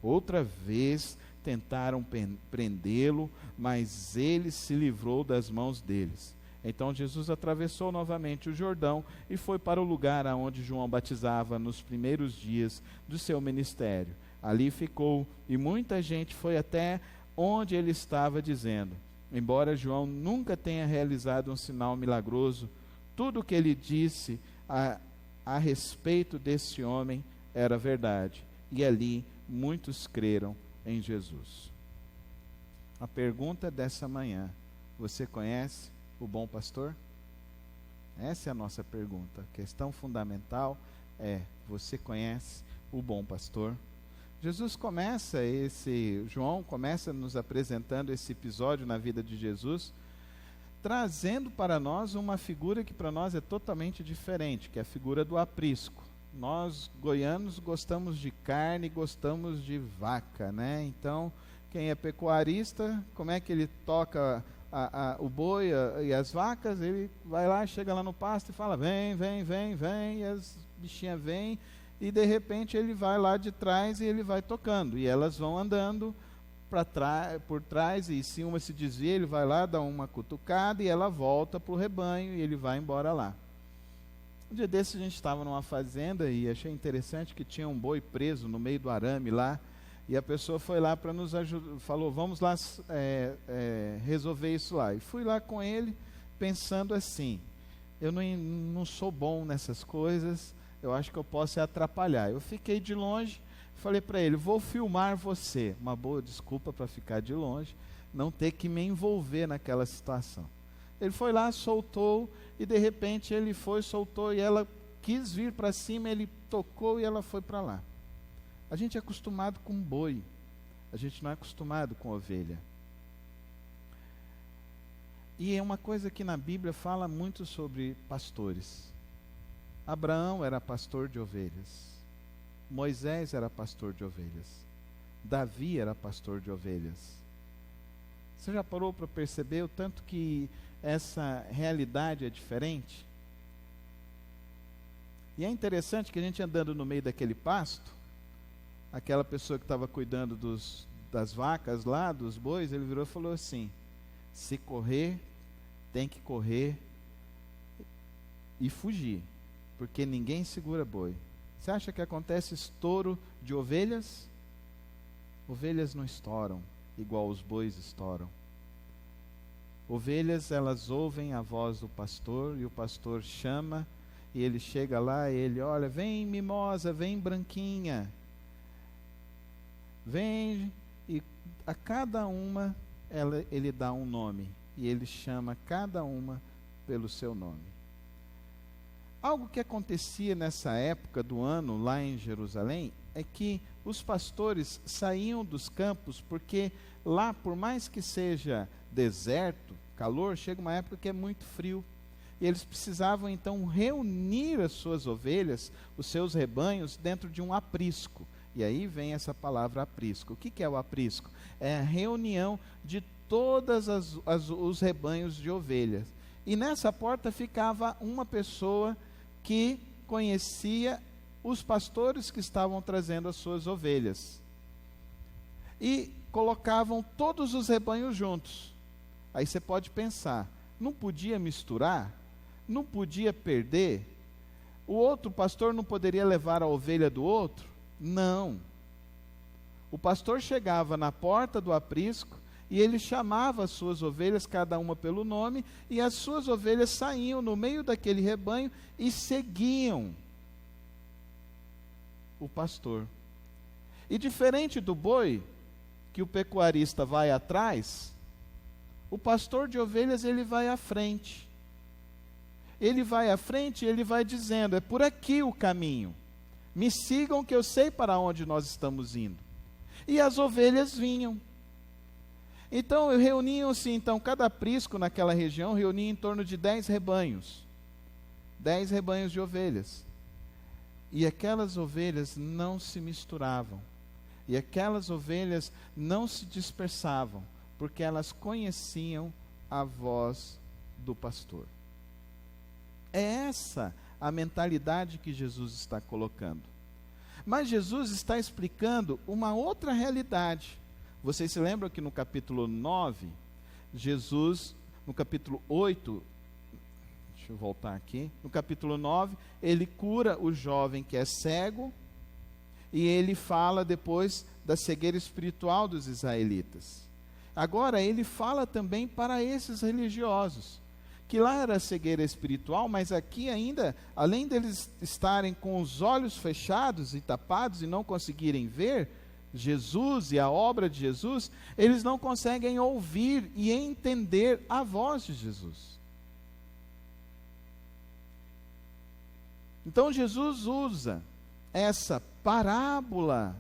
Outra vez tentaram prendê-lo, mas ele se livrou das mãos deles. Então Jesus atravessou novamente o Jordão e foi para o lugar aonde João batizava nos primeiros dias do seu ministério. Ali ficou, e muita gente foi até onde ele estava, dizendo: embora João nunca tenha realizado um sinal milagroso, tudo o que ele disse a respeito desse homem era verdade. E ali muitos creram em Jesus. A pergunta dessa manhã: você conhece o bom pastor? Essa é a nossa pergunta. A questão fundamental é: você conhece o bom pastor? João começa nos apresentando esse episódio na vida de Jesus, trazendo para nós uma figura que para nós é totalmente diferente, que é a figura do aprisco. Nós, goianos, gostamos de carne, gostamos de vaca, né? Então, quem é pecuarista, como é que ele toca o boi e as vacas? Ele vai lá, chega lá no pasto e fala: vem, vem, vem, vem, e as bichinhas vêm, e de repente ele vai lá de trás e ele vai tocando, e elas vão andando por trás, e se uma se desvia, ele vai lá, dá uma cutucada, e ela volta para o rebanho, e ele vai embora lá. Um dia desses a gente estava numa fazenda, e achei interessante que tinha um boi preso no meio do arame lá, e a pessoa foi lá para nos ajudar, falou: vamos lá resolver isso lá. E fui lá com ele, pensando assim: eu não sou bom nessas coisas, eu acho que eu posso atrapalhar. Eu fiquei de longe, falei para ele: vou filmar você. Uma boa desculpa para ficar de longe, não ter que me envolver naquela situação. Ele foi lá, soltou, e de repente ele foi, soltou, e ela quis vir para cima, ele tocou e ela foi para lá. A gente é acostumado com boi, a gente não é acostumado com ovelha. E é uma coisa que na Bíblia fala muito sobre pastores. Abraão era pastor de ovelhas, Moisés era pastor de ovelhas, Davi era pastor de ovelhas. Você já parou para perceber o tanto que essa realidade é diferente? E é interessante que a gente andando no meio daquele pasto, aquela pessoa que estava cuidando das vacas lá, dos bois, ele virou e falou assim: se correr, tem que correr e fugir, porque ninguém segura boi. Você acha que acontece estouro de ovelhas? Ovelhas não estouram igual os bois estouram. Ovelhas, elas ouvem a voz do pastor, e o pastor chama, e ele chega lá e ele, olha, vem mimosa, vem branquinha, vem, e a cada uma ele dá um nome, e ele chama cada uma pelo seu nome. Algo que acontecia nessa época do ano lá em Jerusalém é que os pastores saíam dos campos, porque lá, por mais que seja deserto, calor, chega uma época que é muito frio. E eles precisavam então reunir as suas ovelhas, os seus rebanhos, dentro de um aprisco. E aí vem essa palavra aprisco. O que é o aprisco? É a reunião de todos os rebanhos de ovelhas. E nessa porta ficava uma pessoa que conhecia os pastores que estavam trazendo as suas ovelhas. E colocavam todos os rebanhos juntos. Aí você pode pensar, não podia misturar? Não podia perder? O outro pastor não poderia levar a ovelha do outro? Não. O pastor chegava na porta do aprisco e ele chamava as suas ovelhas, cada uma pelo nome, e as suas ovelhas saíam no meio daquele rebanho e seguiam o pastor. E diferente do boi, que o pecuarista vai atrás, o pastor de ovelhas, ele vai à frente. Ele vai à frente e ele vai dizendo, é por aqui o caminho. Me sigam que eu sei para onde nós estamos indo. E as ovelhas vinham. Então, reuniam-se, então, cada aprisco naquela região reunia em torno de 10 rebanhos. 10 rebanhos de ovelhas. E aquelas ovelhas não se misturavam. E aquelas ovelhas não se dispersavam, porque elas conheciam a voz do pastor. É essa a mentalidade que Jesus está colocando. Mas Jesus está explicando uma outra realidade. Vocês se lembram que no capítulo 9, Jesus, no capítulo 8, deixa eu voltar aqui, no capítulo 9, ele cura o jovem que é cego, e ele fala depois da cegueira espiritual dos israelitas. Agora ele fala também para esses religiosos, que lá era cegueira espiritual, mas aqui ainda, além deles estarem com os olhos fechados e tapados e não conseguirem ver Jesus e a obra de Jesus, eles não conseguem ouvir e entender a voz de Jesus. Então Jesus usa essa parábola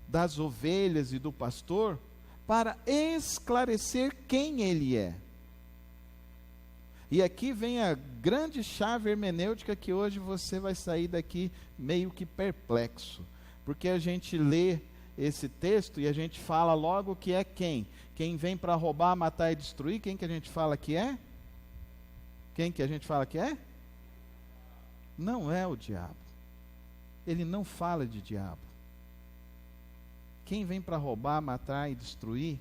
das ovelhas e do pastor para esclarecer quem ele é. E aqui vem a grande chave hermenêutica que hoje você vai sair daqui meio que perplexo. Porque a gente lê esse texto e a gente fala logo que é quem? Quem vem para roubar, matar e destruir, quem que a gente fala que é? Quem que a gente fala que é? Não é o diabo. Ele não fala de diabo. Quem vem para roubar, matar e destruir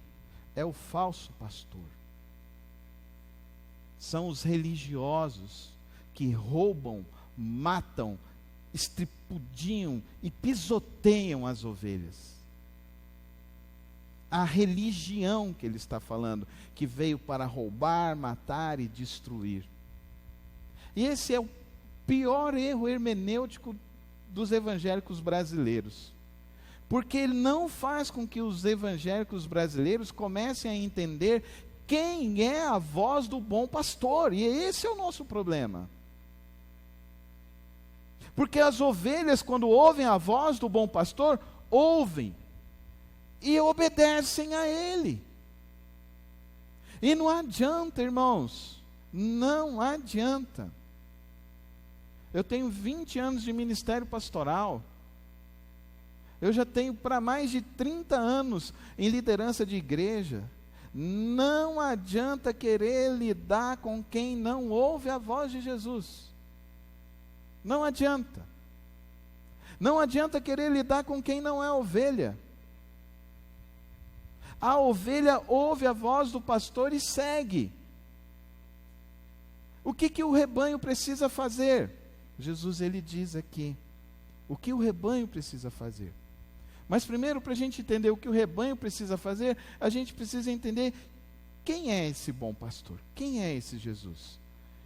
é o falso pastor. São os religiosos que roubam, matam, estripudiam e pisoteiam as ovelhas. A religião que ele está falando, que veio para roubar, matar e destruir. E esse é o pior erro hermenêutico dos evangélicos brasileiros. Porque ele não faz com que os evangélicos brasileiros comecem a entender quem é a voz do bom pastor. E esse é o nosso problema. Porque as ovelhas, quando ouvem a voz do bom pastor, ouvem e obedecem a ele. E não adianta, irmãos, não adianta. Eu tenho 20 anos de ministério pastoral. Eu já tenho para mais de 30 anos em liderança de igreja. Não adianta querer lidar com quem não ouve a voz de Jesus. Não adianta. Não adianta querer lidar com quem não é ovelha. A ovelha ouve a voz do pastor e segue. O que o rebanho precisa fazer? Jesus, ele diz aqui, o que o rebanho precisa fazer. Mas primeiro, para a gente entender o que o rebanho precisa fazer, a gente precisa entender quem é esse bom pastor, quem é esse Jesus.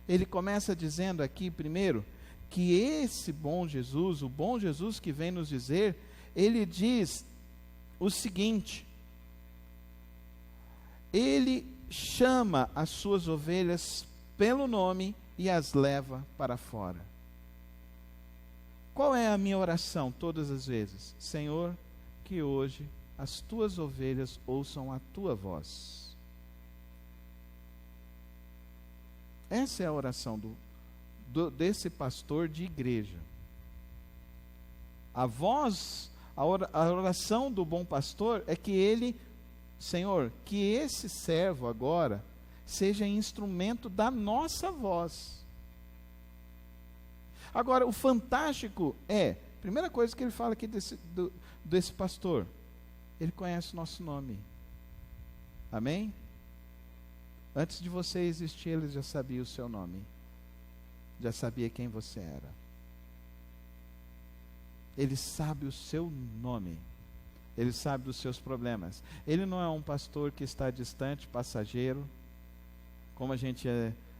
Ele começa dizendo aqui, primeiro, que esse bom Jesus, o bom Jesus que vem nos dizer, ele diz o seguinte: ele chama as suas ovelhas pelo nome e as leva para fora. Qual é a minha oração todas as vezes? Senhor, que hoje as tuas ovelhas ouçam a tua voz. Essa é a oração desse pastor de igreja. A oração do bom pastor é que ele, Senhor, que esse servo agora seja instrumento da nossa voz. Agora, o fantástico é, primeira coisa que ele fala aqui desse pastor, ele conhece o nosso nome. Amém? Antes de você existir, ele já sabia o seu nome. Já sabia quem você era. Ele sabe o seu nome. Ele sabe dos seus problemas. Ele não é um pastor que está distante, passageiro, como a gente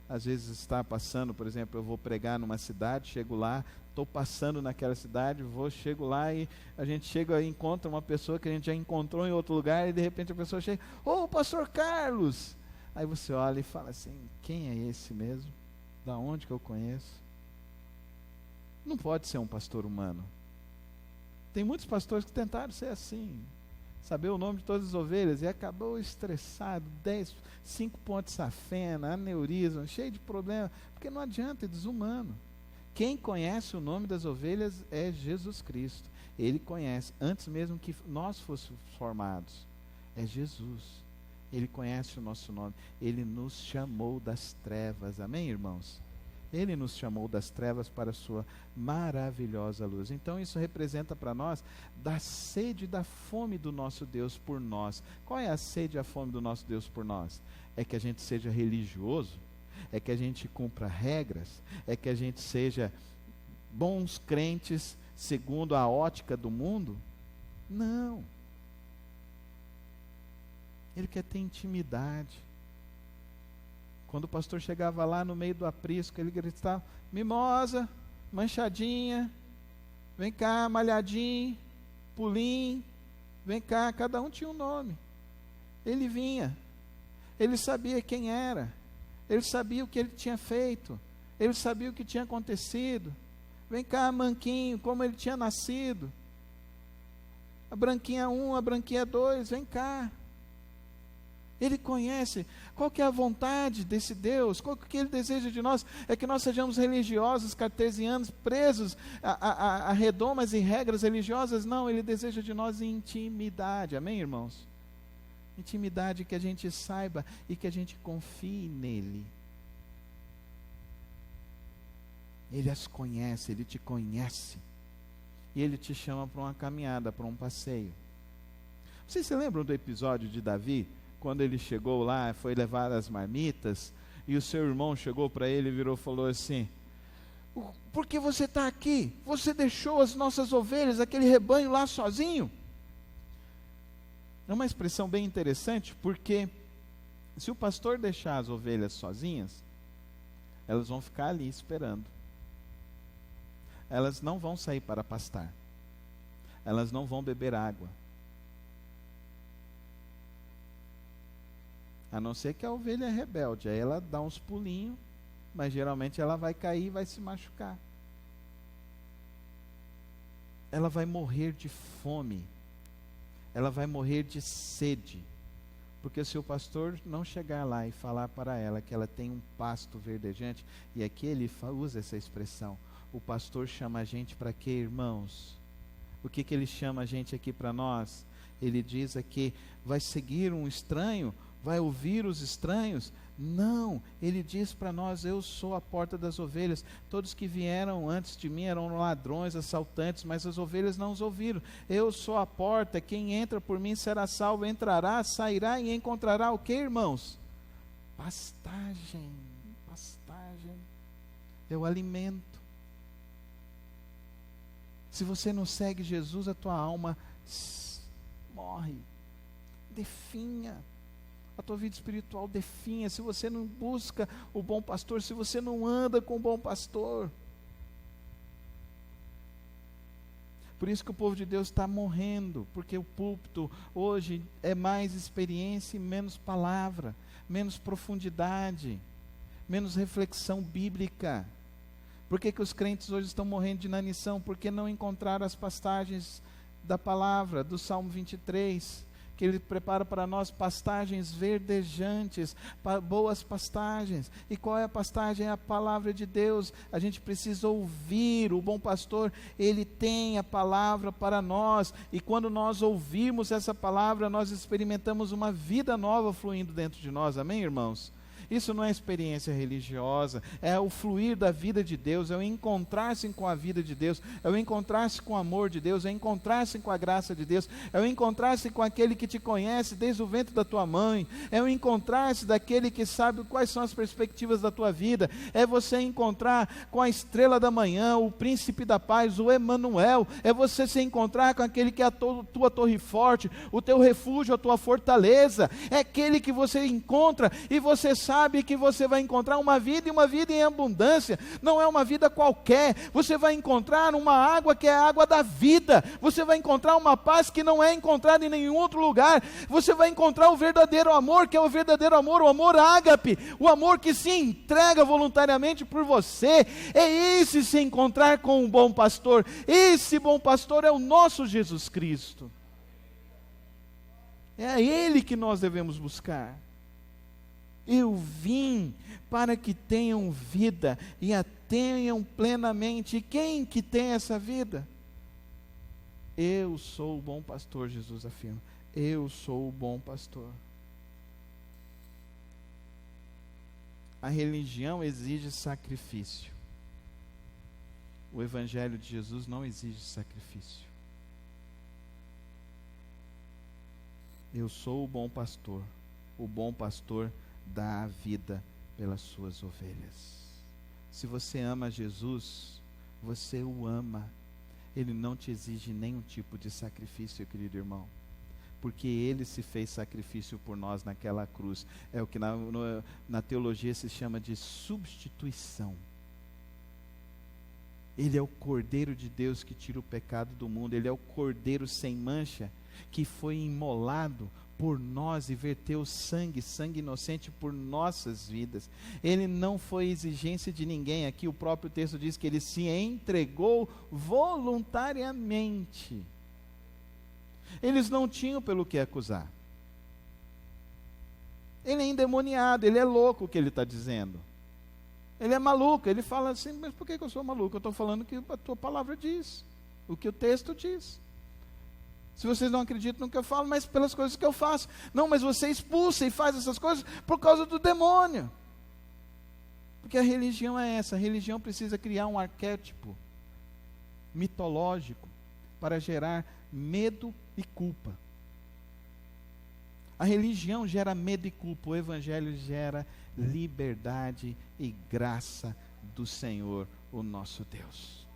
às vezes está passando. Por exemplo, eu vou pregar numa cidade, chego lá, estou passando naquela cidade, chego lá e a gente chega e encontra uma pessoa que a gente já encontrou em outro lugar e de repente a pessoa chega, ô pastor Carlos! Aí você olha e fala assim, quem é esse mesmo? Da onde que eu conheço? Não pode ser um pastor humano. Tem muitos pastores que tentaram ser assim, saber o nome de todas as ovelhas, e acabou estressado, 5 pontos de safena, aneurisma, cheio de problema, porque não adianta, é desumano. Quem conhece o nome das ovelhas é Jesus Cristo. Ele conhece, antes mesmo que nós fôssemos formados, é Jesus. Ele conhece o nosso nome. Ele nos chamou das trevas. Amém, irmãos? Ele nos chamou das trevas para a sua maravilhosa luz. Então isso representa para nós da sede e da fome do nosso Deus por nós. Qual é a sede e a fome do nosso Deus por nós? É que a gente seja religioso? É que a gente cumpra regras? É que a gente seja bons crentes segundo a ótica do mundo? Não. Ele quer ter intimidade. Quando o pastor chegava lá no meio do aprisco, ele gritava, mimosa, manchadinha, vem cá, malhadinho, pulim, vem cá, cada um tinha um nome. Ele vinha, ele sabia quem era, ele sabia o que ele tinha feito, ele sabia o que tinha acontecido. Vem cá, manquinho, como ele tinha nascido. A branquinha 1, a branquinha 2, vem cá. Ele conhece qual que é a vontade desse Deus, qual que ele deseja de nós, é que nós sejamos religiosos, cartesianos, presos a redomas e regras religiosas. Não, ele deseja de nós intimidade, amém, irmãos? Intimidade, que a gente saiba e que a gente confie nele. Ele as conhece, ele te conhece, e ele te chama para uma caminhada, para um passeio. Vocês se lembram do episódio de Davi? Quando ele chegou lá, foi levar as marmitas, e o seu irmão chegou para ele e virou e falou assim, por que você está aqui? Você deixou as nossas ovelhas, aquele rebanho lá sozinho? É uma expressão bem interessante, porque se o pastor deixar as ovelhas sozinhas, elas vão ficar ali esperando. Elas não vão sair para pastar. Elas não vão beber água. A não ser que a ovelha é rebelde, aí ela dá uns pulinhos, mas geralmente ela vai cair e vai se machucar. Ela vai morrer de fome, ela vai morrer de sede, porque se o pastor não chegar lá e falar para ela que ela tem um pasto verdejante, e aqui ele usa essa expressão, o pastor chama a gente para quê, irmãos? O que ele chama a gente aqui para nós? Ele diz aqui, vai seguir um estranho? Vai ouvir os estranhos? Não, ele diz para nós, eu sou a porta das ovelhas. Todos que vieram antes de mim eram ladrões, assaltantes, mas as ovelhas não os ouviram. Eu sou a porta, quem entra por mim será salvo, entrará, sairá e encontrará o que, irmãos? Pastagem, pastagem. pastagem, é o alimento. Se você não segue Jesus, a tua alma morre, definha. A tua vida espiritual definha. Se você não busca o bom pastor, se você não anda com o bom pastor. Por isso que o povo de Deus está morrendo, porque o púlpito hoje é mais experiência e menos palavra, menos profundidade, menos reflexão bíblica. Por que os crentes hoje estão morrendo de inanição? Porque não encontraram as pastagens da palavra, do Salmo 23, que ele prepara para nós pastagens verdejantes, boas pastagens. E qual é a pastagem? É a palavra de Deus. A gente precisa ouvir. O bom pastor, ele tem a palavra para nós, e quando nós ouvimos essa palavra, nós experimentamos uma vida nova fluindo dentro de nós. Amém, irmãos? Isso não é experiência religiosa, é o fluir da vida de Deus, é o encontrar-se com a vida de Deus, é o encontrar-se com o amor de Deus, é o encontrar-se com a graça de Deus, é o encontrar-se com aquele que te conhece desde o ventre da tua mãe, é o encontrar-se daquele que sabe quais são as perspectivas da tua vida, é você encontrar com a estrela da manhã, o príncipe da paz, o Emanuel, é você se encontrar com aquele que é a tua torre forte, o teu refúgio, a tua fortaleza, é aquele que você encontra e você sabe que você vai encontrar uma vida, e uma vida em abundância. Não é uma vida qualquer. Você vai encontrar uma água que é a água da vida. Você vai encontrar uma paz que não é encontrada em nenhum outro lugar. Você vai encontrar o verdadeiro amor, que é o verdadeiro amor, o amor ágape, o amor que se entrega voluntariamente por você. É esse se encontrar com um bom pastor. Esse bom pastor é o nosso Jesus Cristo. É a Ele que nós devemos buscar. Eu vim para que tenham vida e a tenham plenamente. E quem que tem essa vida? Eu sou o bom pastor, Jesus afirma. Eu sou o bom pastor. A religião exige sacrifício. O Evangelho de Jesus não exige sacrifício. Eu sou o bom pastor. O bom pastor dá a vida pelas suas ovelhas. Se você ama Jesus, você o ama. Ele não te exige nenhum tipo de sacrifício, querido irmão, porque Ele se fez sacrifício por nós naquela cruz. É o que na teologia se chama de substituição. Ele é o Cordeiro de Deus que tira o pecado do mundo. Ele é o Cordeiro sem mancha que foi imolado por nós e verteu sangue inocente por nossas vidas. Ele não foi exigência de ninguém. Aqui o próprio texto diz que ele se entregou voluntariamente. Eles não tinham pelo que acusar. Ele é endemoniado, ele é louco, o que ele está dizendo. Ele é maluco, ele fala assim, mas por que eu sou maluco? Eu estou falando o que a tua palavra diz, o que o texto diz. Se vocês não acreditam no que eu falo, mas pelas coisas que eu faço. Não, mas você expulsa e faz essas coisas por causa do demônio. Porque a religião é essa. A religião precisa criar um arquétipo mitológico para gerar medo e culpa. A religião gera medo e culpa. O Evangelho gera liberdade e graça do Senhor, o nosso Deus.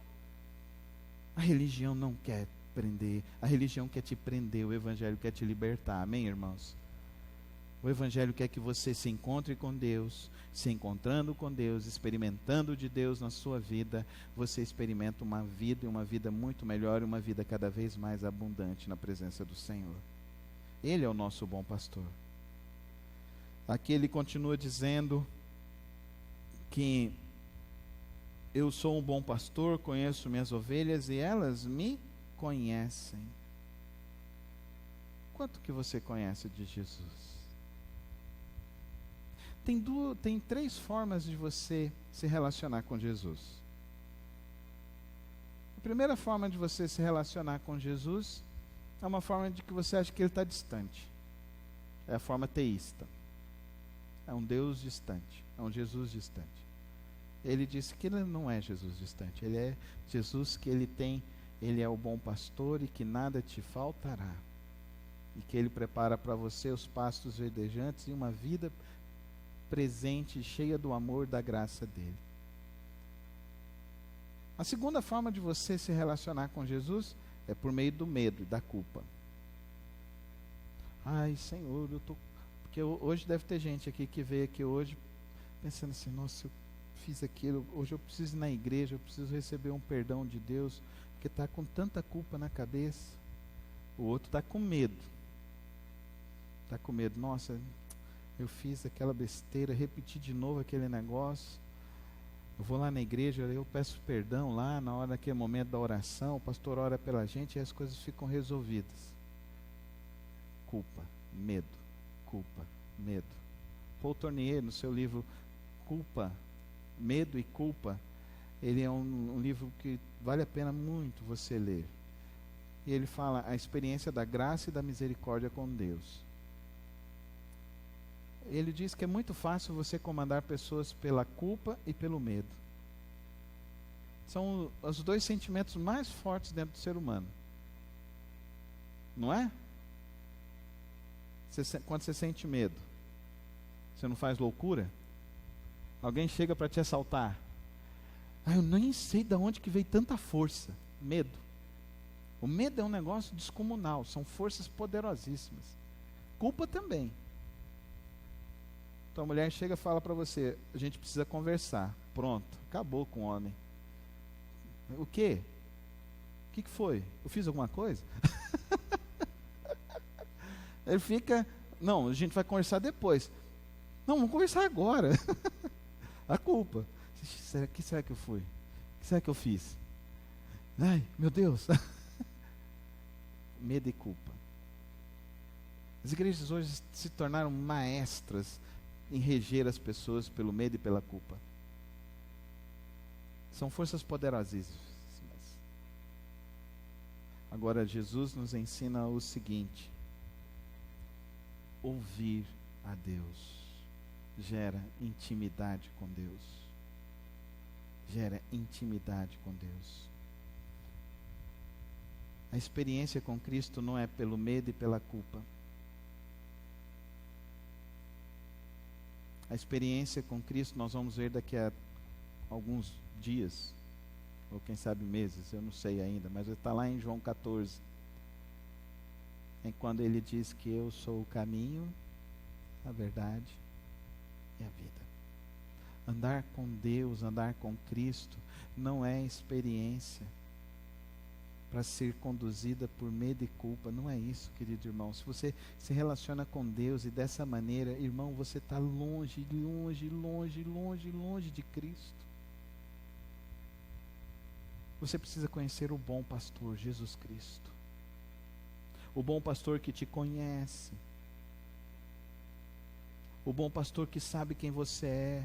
A religião não quer prender, a religião quer te prender, o Evangelho quer te libertar. Amém, irmãos? O Evangelho quer que você se encontre com Deus, se encontrando com Deus, experimentando de Deus na sua vida, você experimenta uma vida e uma vida muito melhor, e uma vida cada vez mais abundante na presença do Senhor. Ele é o nosso bom pastor. Aqui ele continua dizendo que eu sou um bom pastor, conheço minhas ovelhas e elas me conhecem. Quanto que você conhece de Jesus? Tem três formas de você se relacionar com Jesus. A primeira forma de você se relacionar com Jesus é uma forma de que você acha que Ele está distante. É a forma teísta. É um Deus distante, é um Jesus distante. Ele disse que Ele não é Jesus distante, Ele é Jesus que Ele é o bom pastor e que nada te faltará. E que Ele prepara para você os pastos verdejantes e uma vida presente, cheia do amor, da graça dele. A segunda forma de você se relacionar com Jesus é por meio do medo e da culpa. Ai, Senhor, eu tô... Porque hoje deve ter gente aqui que veio aqui hoje pensando assim, nossa, eu fiz aquilo, hoje eu preciso ir na igreja, eu preciso receber um perdão de Deus, porque está com tanta culpa na cabeça. O outro está com medo. Está com medo, nossa, eu fiz aquela besteira, repeti de novo aquele negócio. Eu vou lá na igreja, eu peço perdão lá, na hora daquele momento da oração, o pastor ora pela gente e as coisas ficam resolvidas. Culpa, medo, medo. Paul Tournier, no seu livro Culpa, Medo e Culpa, ele é um livro que vale a pena muito você ler. E ele fala a experiência da graça e da misericórdia com Deus. Ele diz que é muito fácil você comandar pessoas pela culpa e pelo medo. São os dois sentimentos mais fortes dentro do ser humano. Não é? Quando você sente medo, você não faz loucura? Alguém chega para te assaltar. Eu nem sei de onde que veio tanta força. Medo. O medo é um negócio descomunal. São forças poderosíssimas. Culpa também. Então a mulher chega e fala para você, a gente precisa conversar. Pronto, acabou com o homem. O quê? O que foi? Eu fiz alguma coisa? Ele fica, não, a gente vai conversar depois. Não, vamos conversar agora. A culpa. O que será que eu fui? O que será que eu fiz? Ai, meu Deus. Medo e culpa. As igrejas hoje se tornaram maestras em reger as pessoas pelo medo e pela culpa. São forças poderosíssimas. Agora Jesus nos ensina o seguinte: ouvir a Deus gera intimidade com Deus. Gera intimidade com Deus. A experiência com Cristo não é pelo medo e pela culpa. A experiência com Cristo nós vamos ver daqui a alguns dias, ou quem sabe meses, eu não sei ainda, mas está lá em João 14. É quando ele diz que eu sou o caminho, a verdade e a vida. Andar com Deus, andar com Cristo, não é experiência para ser conduzida por medo e culpa. Não é isso, querido irmão. Se você se relaciona com Deus e dessa maneira, irmão, você está longe de Cristo. Você precisa conhecer o bom pastor, Jesus Cristo. O bom pastor que te conhece. O bom pastor que sabe quem você é.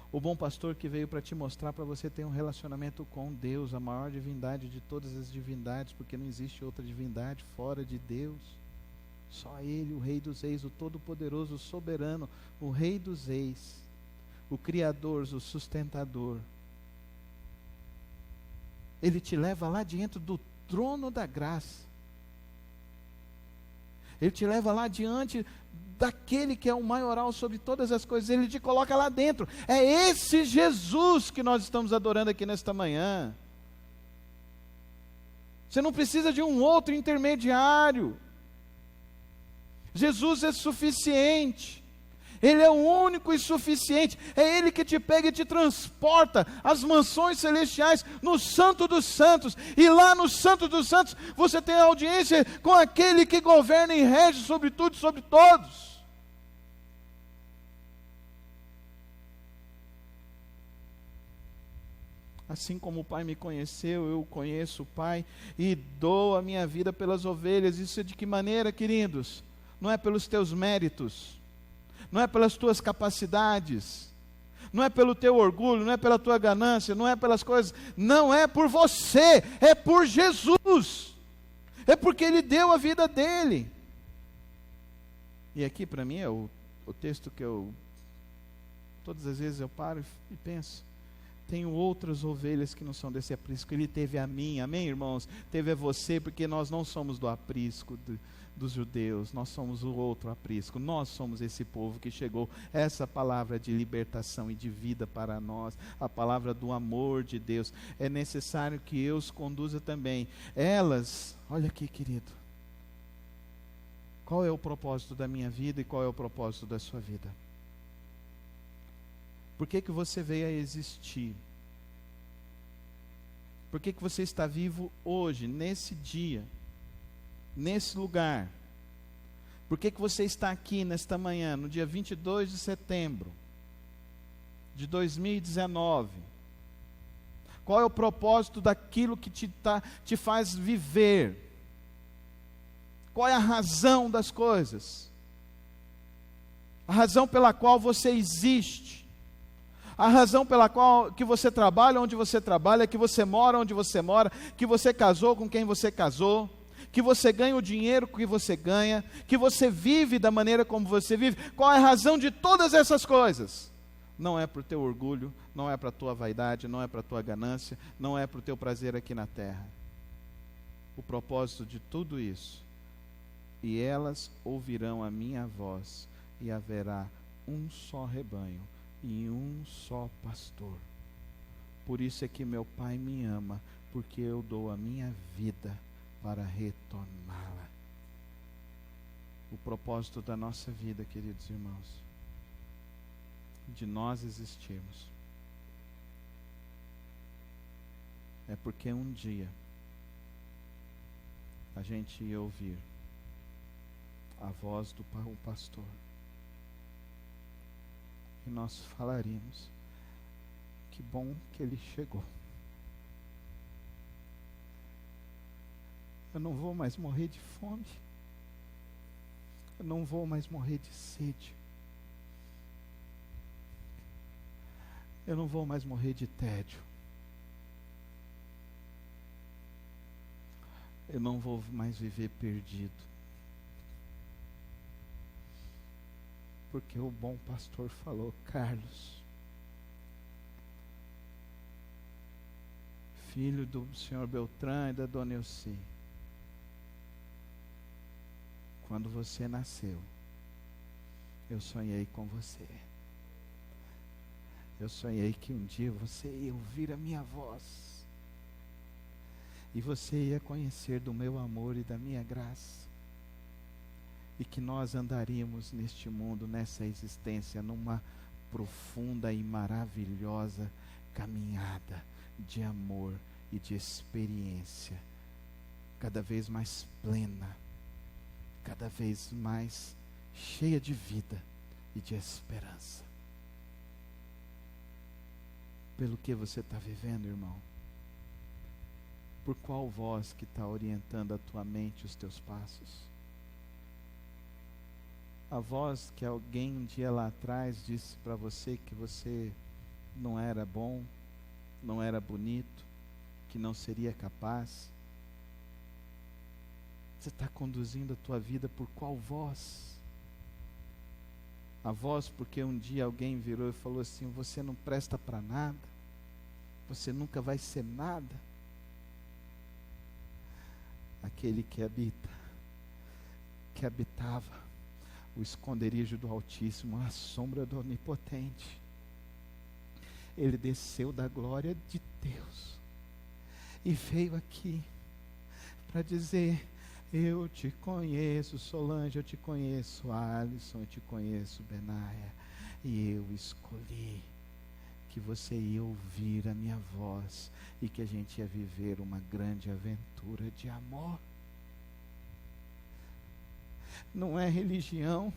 O bom pastor que veio para te mostrar para você ter um relacionamento com Deus, a maior divindade de todas as divindades, porque não existe outra divindade fora de Deus. Só Ele, o Rei dos Reis, o Todo-Poderoso, o Soberano, o Rei dos Reis, o Criador, o Sustentador. Ele te leva lá diante do trono da graça. Ele te leva lá diante daquele que é o maioral sobre todas as coisas. Ele te coloca lá dentro. É esse Jesus que nós estamos adorando aqui nesta manhã. Você não precisa de um outro intermediário. Jesus é suficiente. Ele é o único e suficiente. É Ele que te pega e te transporta às mansões celestiais, no Santo dos Santos. E lá no Santo dos Santos, você tem audiência com aquele que governa e rege sobre tudo e sobre todos. Assim como o Pai me conheceu, eu conheço o Pai e dou a minha vida pelas ovelhas. Isso é de que maneira, queridos? Não é pelos teus méritos, não é pelas tuas capacidades, não é pelo teu orgulho, não é pela tua ganância, não é pelas coisas, não é por você, é por Jesus, é porque Ele deu a vida dEle. E aqui para mim é o texto que todas as vezes eu paro e penso, Tenho outras ovelhas que não são desse aprisco. Ele teve a mim, amém, irmãos? Teve a você, porque nós não somos do aprisco dos judeus, nós somos o outro aprisco. Nós somos esse povo que chegou. Essa palavra de libertação e de vida para nós, a palavra do amor de Deus. É necessário que eu os conduza também. Elas, olha aqui, querido. Qual é o propósito da minha vida e qual é o propósito da sua vida? Por que você veio a existir? Por que você está vivo hoje, nesse dia, nesse lugar? Por que você está aqui nesta manhã, no dia 22 de setembro de 2019? Qual é o propósito daquilo que te faz viver? Qual é a razão das coisas? A razão pela qual você existe? A razão pela qual que você trabalha onde você trabalha, que você mora onde você mora, que você casou com quem você casou, que você ganha o dinheiro que você ganha, que você vive da maneira como você vive. Qual é a razão de todas essas coisas? Não é para o teu orgulho, não é para a tua vaidade, não é para a tua ganância, não é para o teu prazer aqui na terra. O propósito de tudo isso: e elas ouvirão a minha voz, e haverá um só rebanho e um só pastor. Por isso é que meu Pai me ama, porque eu dou a minha vida para retorná-la. O propósito da nossa vida, queridos irmãos, de nós existirmos, é porque um dia a gente ia ouvir a voz do pastor, e nós falaríamos: que bom que ele chegou. Eu não vou mais morrer de fome, eu não vou mais morrer de sede, eu não vou mais morrer de tédio, eu não vou mais viver perdido, porque o bom pastor falou: Carlos, filho do senhor Beltrão e da dona Elci, quando você nasceu, eu sonhei com você. Eu sonhei que um dia você ia ouvir a minha voz, e você ia conhecer do meu amor e da minha graça, e que nós andaríamos neste mundo, nessa existência, numa profunda e maravilhosa caminhada de amor e de experiência, cada vez mais plena, cada vez mais cheia de vida e de esperança. Pelo que você está vivendo, irmão? Por qual voz que está orientando a tua mente, os teus passos? A voz que alguém um dia lá atrás disse para você que você não era bom, não era bonito, que não seria capaz? Você está conduzindo a tua vida por qual voz? A voz porque um dia alguém virou e falou assim: você não presta para nada, você nunca vai ser nada. Aquele que habitava o esconderijo do Altíssimo, a sombra do Onipotente, ele desceu da glória de Deus e veio aqui para dizer: eu te conheço, Solange, eu te conheço, Alisson, eu te conheço, Benaia, e eu escolhi que você ia ouvir a minha voz e que a gente ia viver uma grande aventura de amor. Não é religião,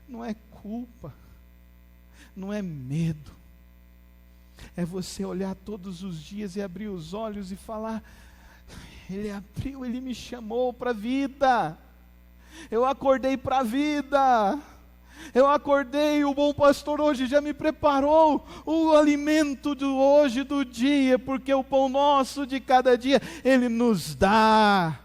não é culpa, não é medo. É você olhar todos os dias e abrir os olhos e falar: Ele abriu, Ele me chamou para a vida. Eu acordei para a vida. Eu acordei, o bom pastor hoje já me preparou o alimento do hoje, do dia, porque o pão nosso de cada dia Ele nos dá.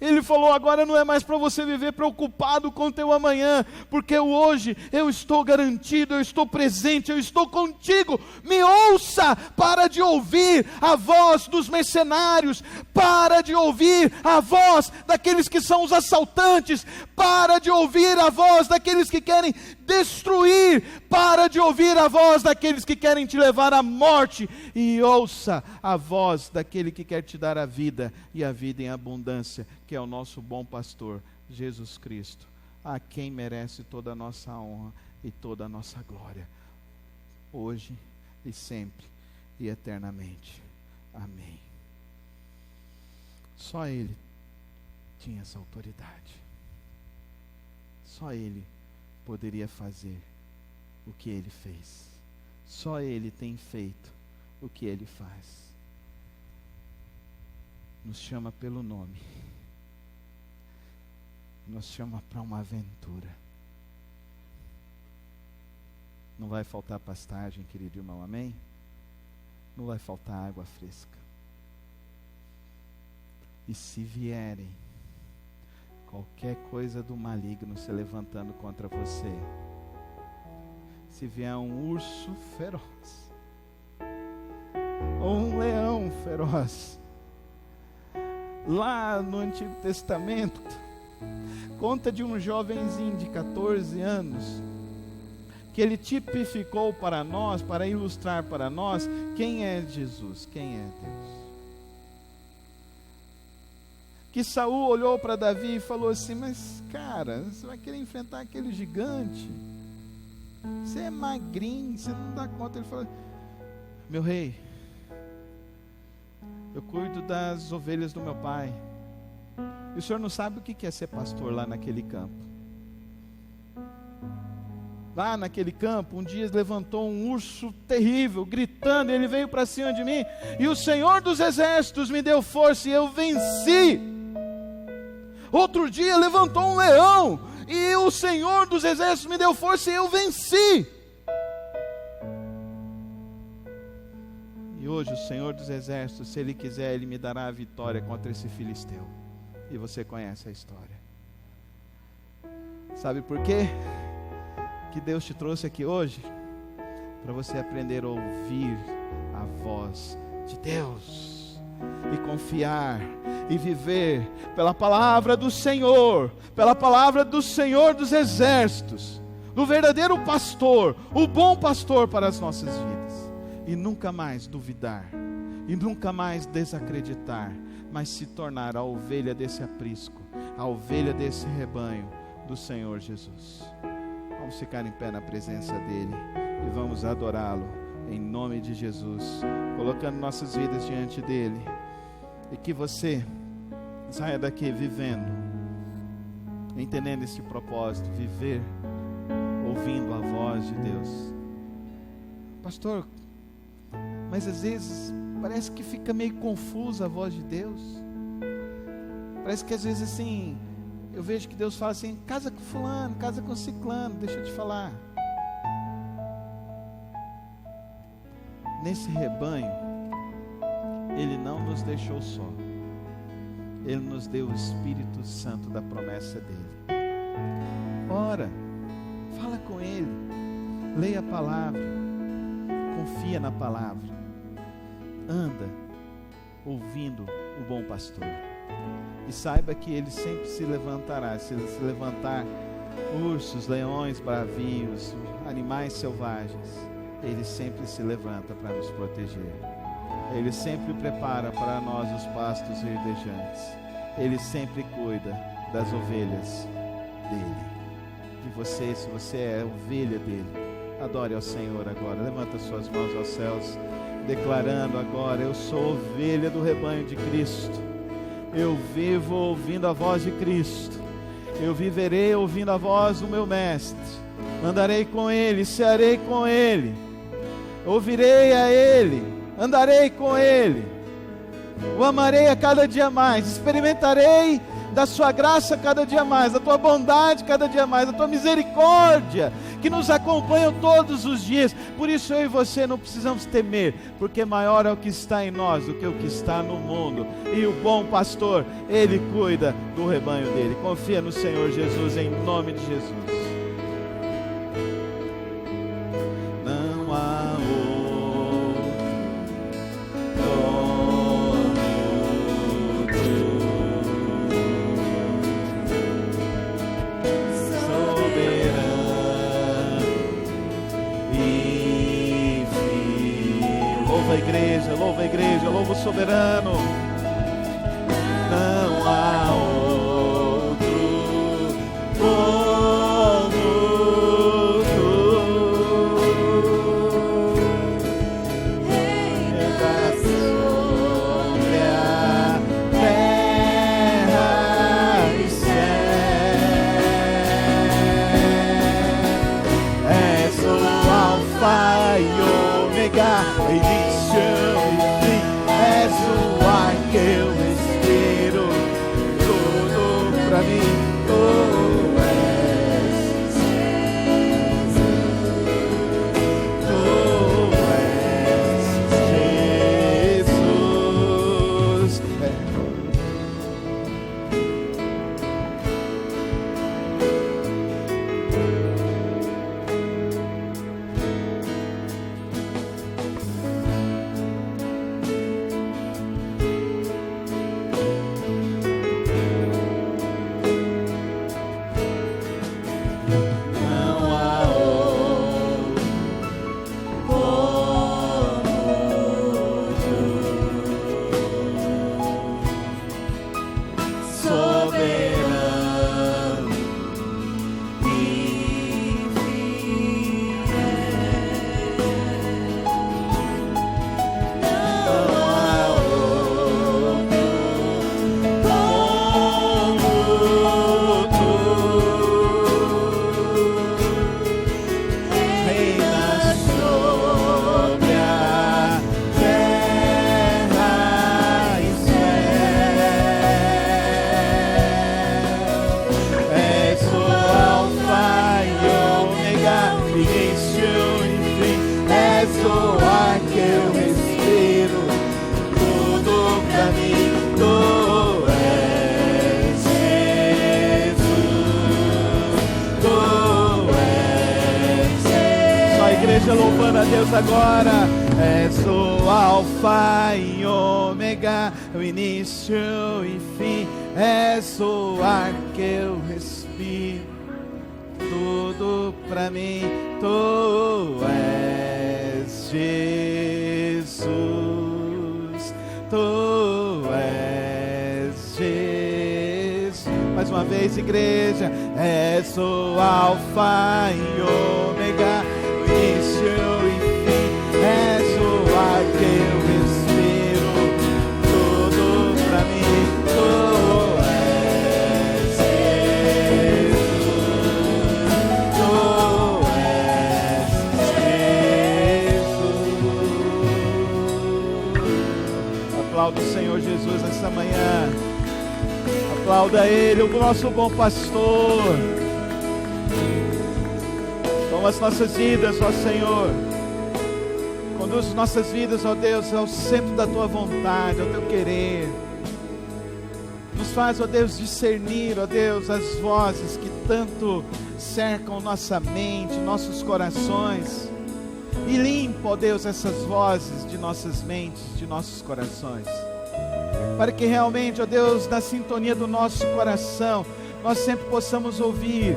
Ele falou, agora não é mais para você viver preocupado com o teu amanhã, porque hoje eu estou garantido, eu estou presente, eu estou contigo. Me ouça, para de ouvir a voz dos mercenários, para de ouvir a voz daqueles que são os assaltantes, para de ouvir a voz daqueles que querem destruir, para de ouvir a voz daqueles que querem te levar à morte, e ouça a voz daquele que quer te dar a vida, e a vida em abundância, que é o nosso bom pastor, Jesus Cristo, a quem merece toda a nossa honra e toda a nossa glória, hoje e sempre e eternamente. Amém. Só Ele tinha essa autoridade. Só Ele poderia fazer o que Ele fez. Só Ele tem feito o que Ele faz. Nos chama pelo nome. Nos chama para uma aventura. Não vai faltar pastagem, querido irmão, amém? Não vai faltar água fresca. E se vierem qualquer coisa do maligno se levantando contra você, se vier um urso feroz, ou um leão feroz, lá no Antigo Testamento, conta de um jovenzinho de 14 anos, que ele tipificou para nós, para ilustrar para nós, quem é Jesus, quem é Deus. Que Saul olhou para Davi e falou assim, mas cara, você vai querer enfrentar aquele gigante? Você é magrinho, você não dá conta. Ele falou, meu rei, eu cuido das ovelhas do meu pai. E o senhor não sabe o que é ser pastor lá naquele campo. Lá naquele campo, um dia levantou um urso terrível, gritando, ele veio para cima de mim, e o Senhor dos Exércitos me deu força e eu venci. Outro dia levantou um leão, e o Senhor dos Exércitos me deu força e eu venci. E hoje o Senhor dos Exércitos, se Ele quiser, Ele me dará a vitória contra esse filisteu. E você conhece a história. Sabe por quê? Que Deus te trouxe aqui hoje? Para você aprender a ouvir a voz de Deus e confiar e viver pela palavra do Senhor, pela palavra do Senhor dos Exércitos, do verdadeiro pastor, o bom pastor para as nossas vidas, e nunca mais duvidar, e nunca mais desacreditar, mas se tornar a ovelha desse aprisco, a ovelha desse rebanho do Senhor Jesus. Vamos ficar em pé na presença dEle e vamos adorá-lo em nome de Jesus, colocando nossas vidas diante dEle, e que você saia daqui vivendo, entendendo esse propósito, viver ouvindo a voz de Deus. Pastor, mas às vezes parece que fica meio confusa a voz de Deus. Parece que às vezes assim, eu vejo que Deus fala assim, casa com fulano, casa com ciclano. Deixa eu te falar, nesse rebanho Ele não nos deixou só. Ele nos deu o Espírito Santo da promessa dEle. Ora, fala com Ele, leia a palavra, confia na palavra, anda ouvindo o bom pastor, e saiba que Ele sempre se levantará. Se levantar ursos, leões, bravios, animais selvagens, Ele sempre se levanta para nos proteger. Ele sempre prepara para nós os pastos verdejantes. Ele sempre cuida das ovelhas dEle. E você, se você é ovelha dEle, adore ao Senhor agora. Levanta suas mãos aos céus, declarando agora, eu sou ovelha do rebanho de Cristo. Eu vivo ouvindo a voz de Cristo. Eu viverei ouvindo a voz do meu Mestre. Andarei com Ele, cearei com Ele. Ouvirei a Ele, andarei com Ele. O amarei a cada dia mais. Experimentarei da sua graça cada dia mais, da tua bondade cada dia mais, da tua misericórdia, que nos acompanham todos os dias. Por isso eu e você não precisamos temer, porque maior é o que está em nós do que o que está no mundo. E o bom pastor, ele cuida do rebanho dele. Confia no Senhor Jesus, em nome de Jesus. Não há louva a igreja, louva o soberano. Não há outro como tu, reina sobre a terra e céu. És o Alfa e Ômega, início e fim. És o ar que eu respiro, tudo pra mim. Tu és Jesus, tu és Jesus. Louvando a Deus agora. És o Alfa e Ômega, o início e fim. És o ar que eu respiro, tudo pra mim. Tu és Jesus, tu és Jesus. Mais uma vez, igreja. És o Alfa e Ômega, início e fim. És o ar que eu respiro, tudo pra mim. Tu és Jesus, tu és Jesus. Aplauda o Senhor Jesus nessa manhã. Aplauda Ele, o nosso bom pastor. Toma as nossas vidas, ó Senhor. Conduz nossas vidas, ó Deus, ao centro da Tua vontade, ao Teu querer. Nos faz, ó Deus, discernir, ó Deus, as vozes que tanto cercam nossa mente, nossos corações. E limpa, ó Deus, essas vozes de nossas mentes, de nossos corações. Para que realmente, ó Deus, na sintonia do nosso coração, nós sempre possamos ouvir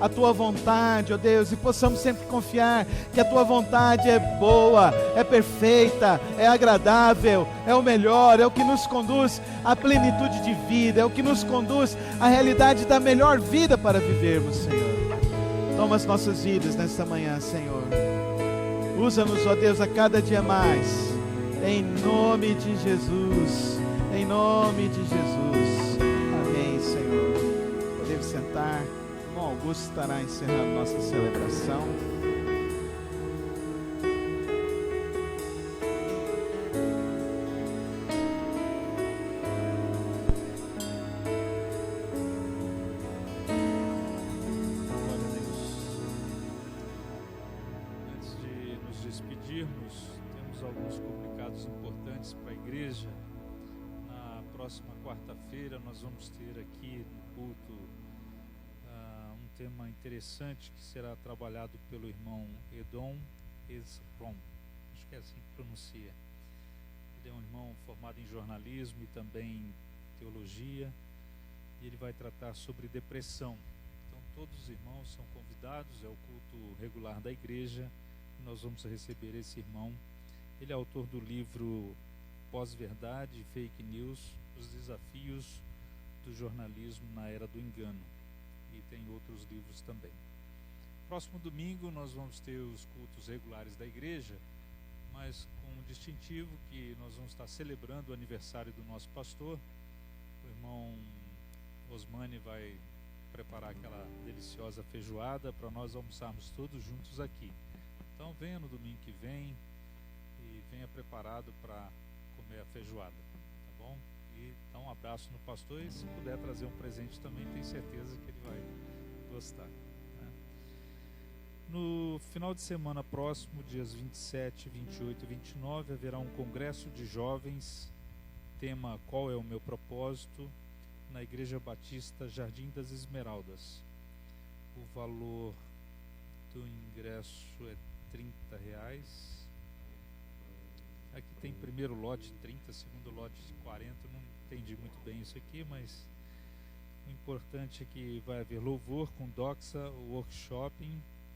a Tua vontade, ó Deus, e possamos sempre confiar que a Tua vontade é boa, é perfeita, é agradável, é o melhor, é o que nos conduz à plenitude de vida, é o que nos conduz à realidade da melhor vida para vivermos, Senhor. Toma as nossas vidas nesta manhã, Senhor. Usa-nos, ó Deus, a cada dia mais, em nome de Jesus, em nome de Jesus. Amém, Senhor. Podemos sentar. Augusto estará encerrando nossa celebração. despedirmos, temos alguns comunicados importantes para a igreja. Na próxima quarta-feira nós vamos ter aqui no culto um tema interessante que será trabalhado pelo irmão Edom Esrom, acho que é assim que pronuncia. Ele é um irmão formado em jornalismo e também em teologia, e ele vai tratar sobre depressão. Então todos os irmãos são convidados, é o culto regular da igreja, e nós vamos receber esse irmão. Ele é autor do livro Pós-Verdade e Fake News, os desafios do jornalismo na era do engano, e tem outros livros também. Próximo domingo nós vamos ter os cultos regulares da igreja, mas com um distintivo que nós vamos estar celebrando o aniversário do nosso pastor. O irmão Osmani vai preparar aquela deliciosa feijoada para nós almoçarmos todos juntos aqui. Então venha no domingo que vem e venha preparado para comer a feijoada, tá bom? E dá um abraço no pastor, e se puder trazer um presente também, tenho certeza que ele vai gostar, né? No final de semana próximo, dias 27, 28 e 29, haverá um congresso de jovens, tema Qual é o meu propósito?, na Igreja Batista Jardim das Esmeraldas. O valor do ingresso é R$30. Aqui tem primeiro lote 30, segundo lote de 40, não entendi muito bem isso aqui, mas o importante é que vai haver louvor com doxa, workshop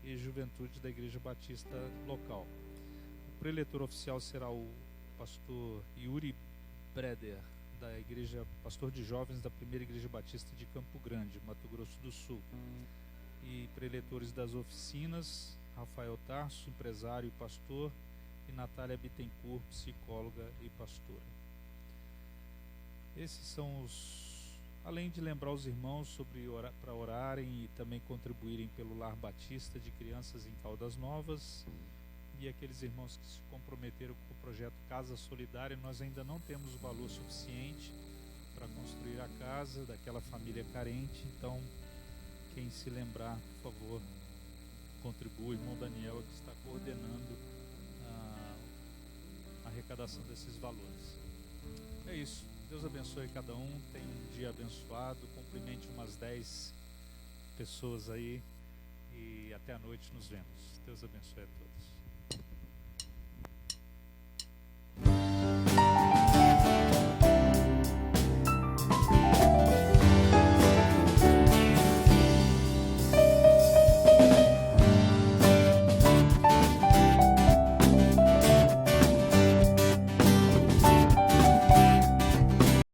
e juventude da Igreja Batista local. O preletor oficial será o pastor Yuri Breder, da igreja, pastor de jovens da primeira Igreja Batista de Campo Grande, Mato Grosso do Sul. E preletores das oficinas, Rafael Tarso, empresário e pastor, e Natália Bittencourt, psicóloga e pastora. Esses são os... Além de lembrar os irmãos sobre para orarem e também contribuírem pelo Lar Batista de Crianças em Caldas Novas, e aqueles irmãos que se comprometeram com o projeto Casa Solidária. Nós ainda não temos o valor suficiente para construir a casa daquela família carente, então quem se lembrar, por favor, contribua. O irmão Daniel é que está coordenando a arrecadação desses valores. É isso, Deus abençoe cada um, tenha um dia abençoado, cumprimente umas 10 pessoas aí, e até a noite nos vemos. Deus abençoe a todos.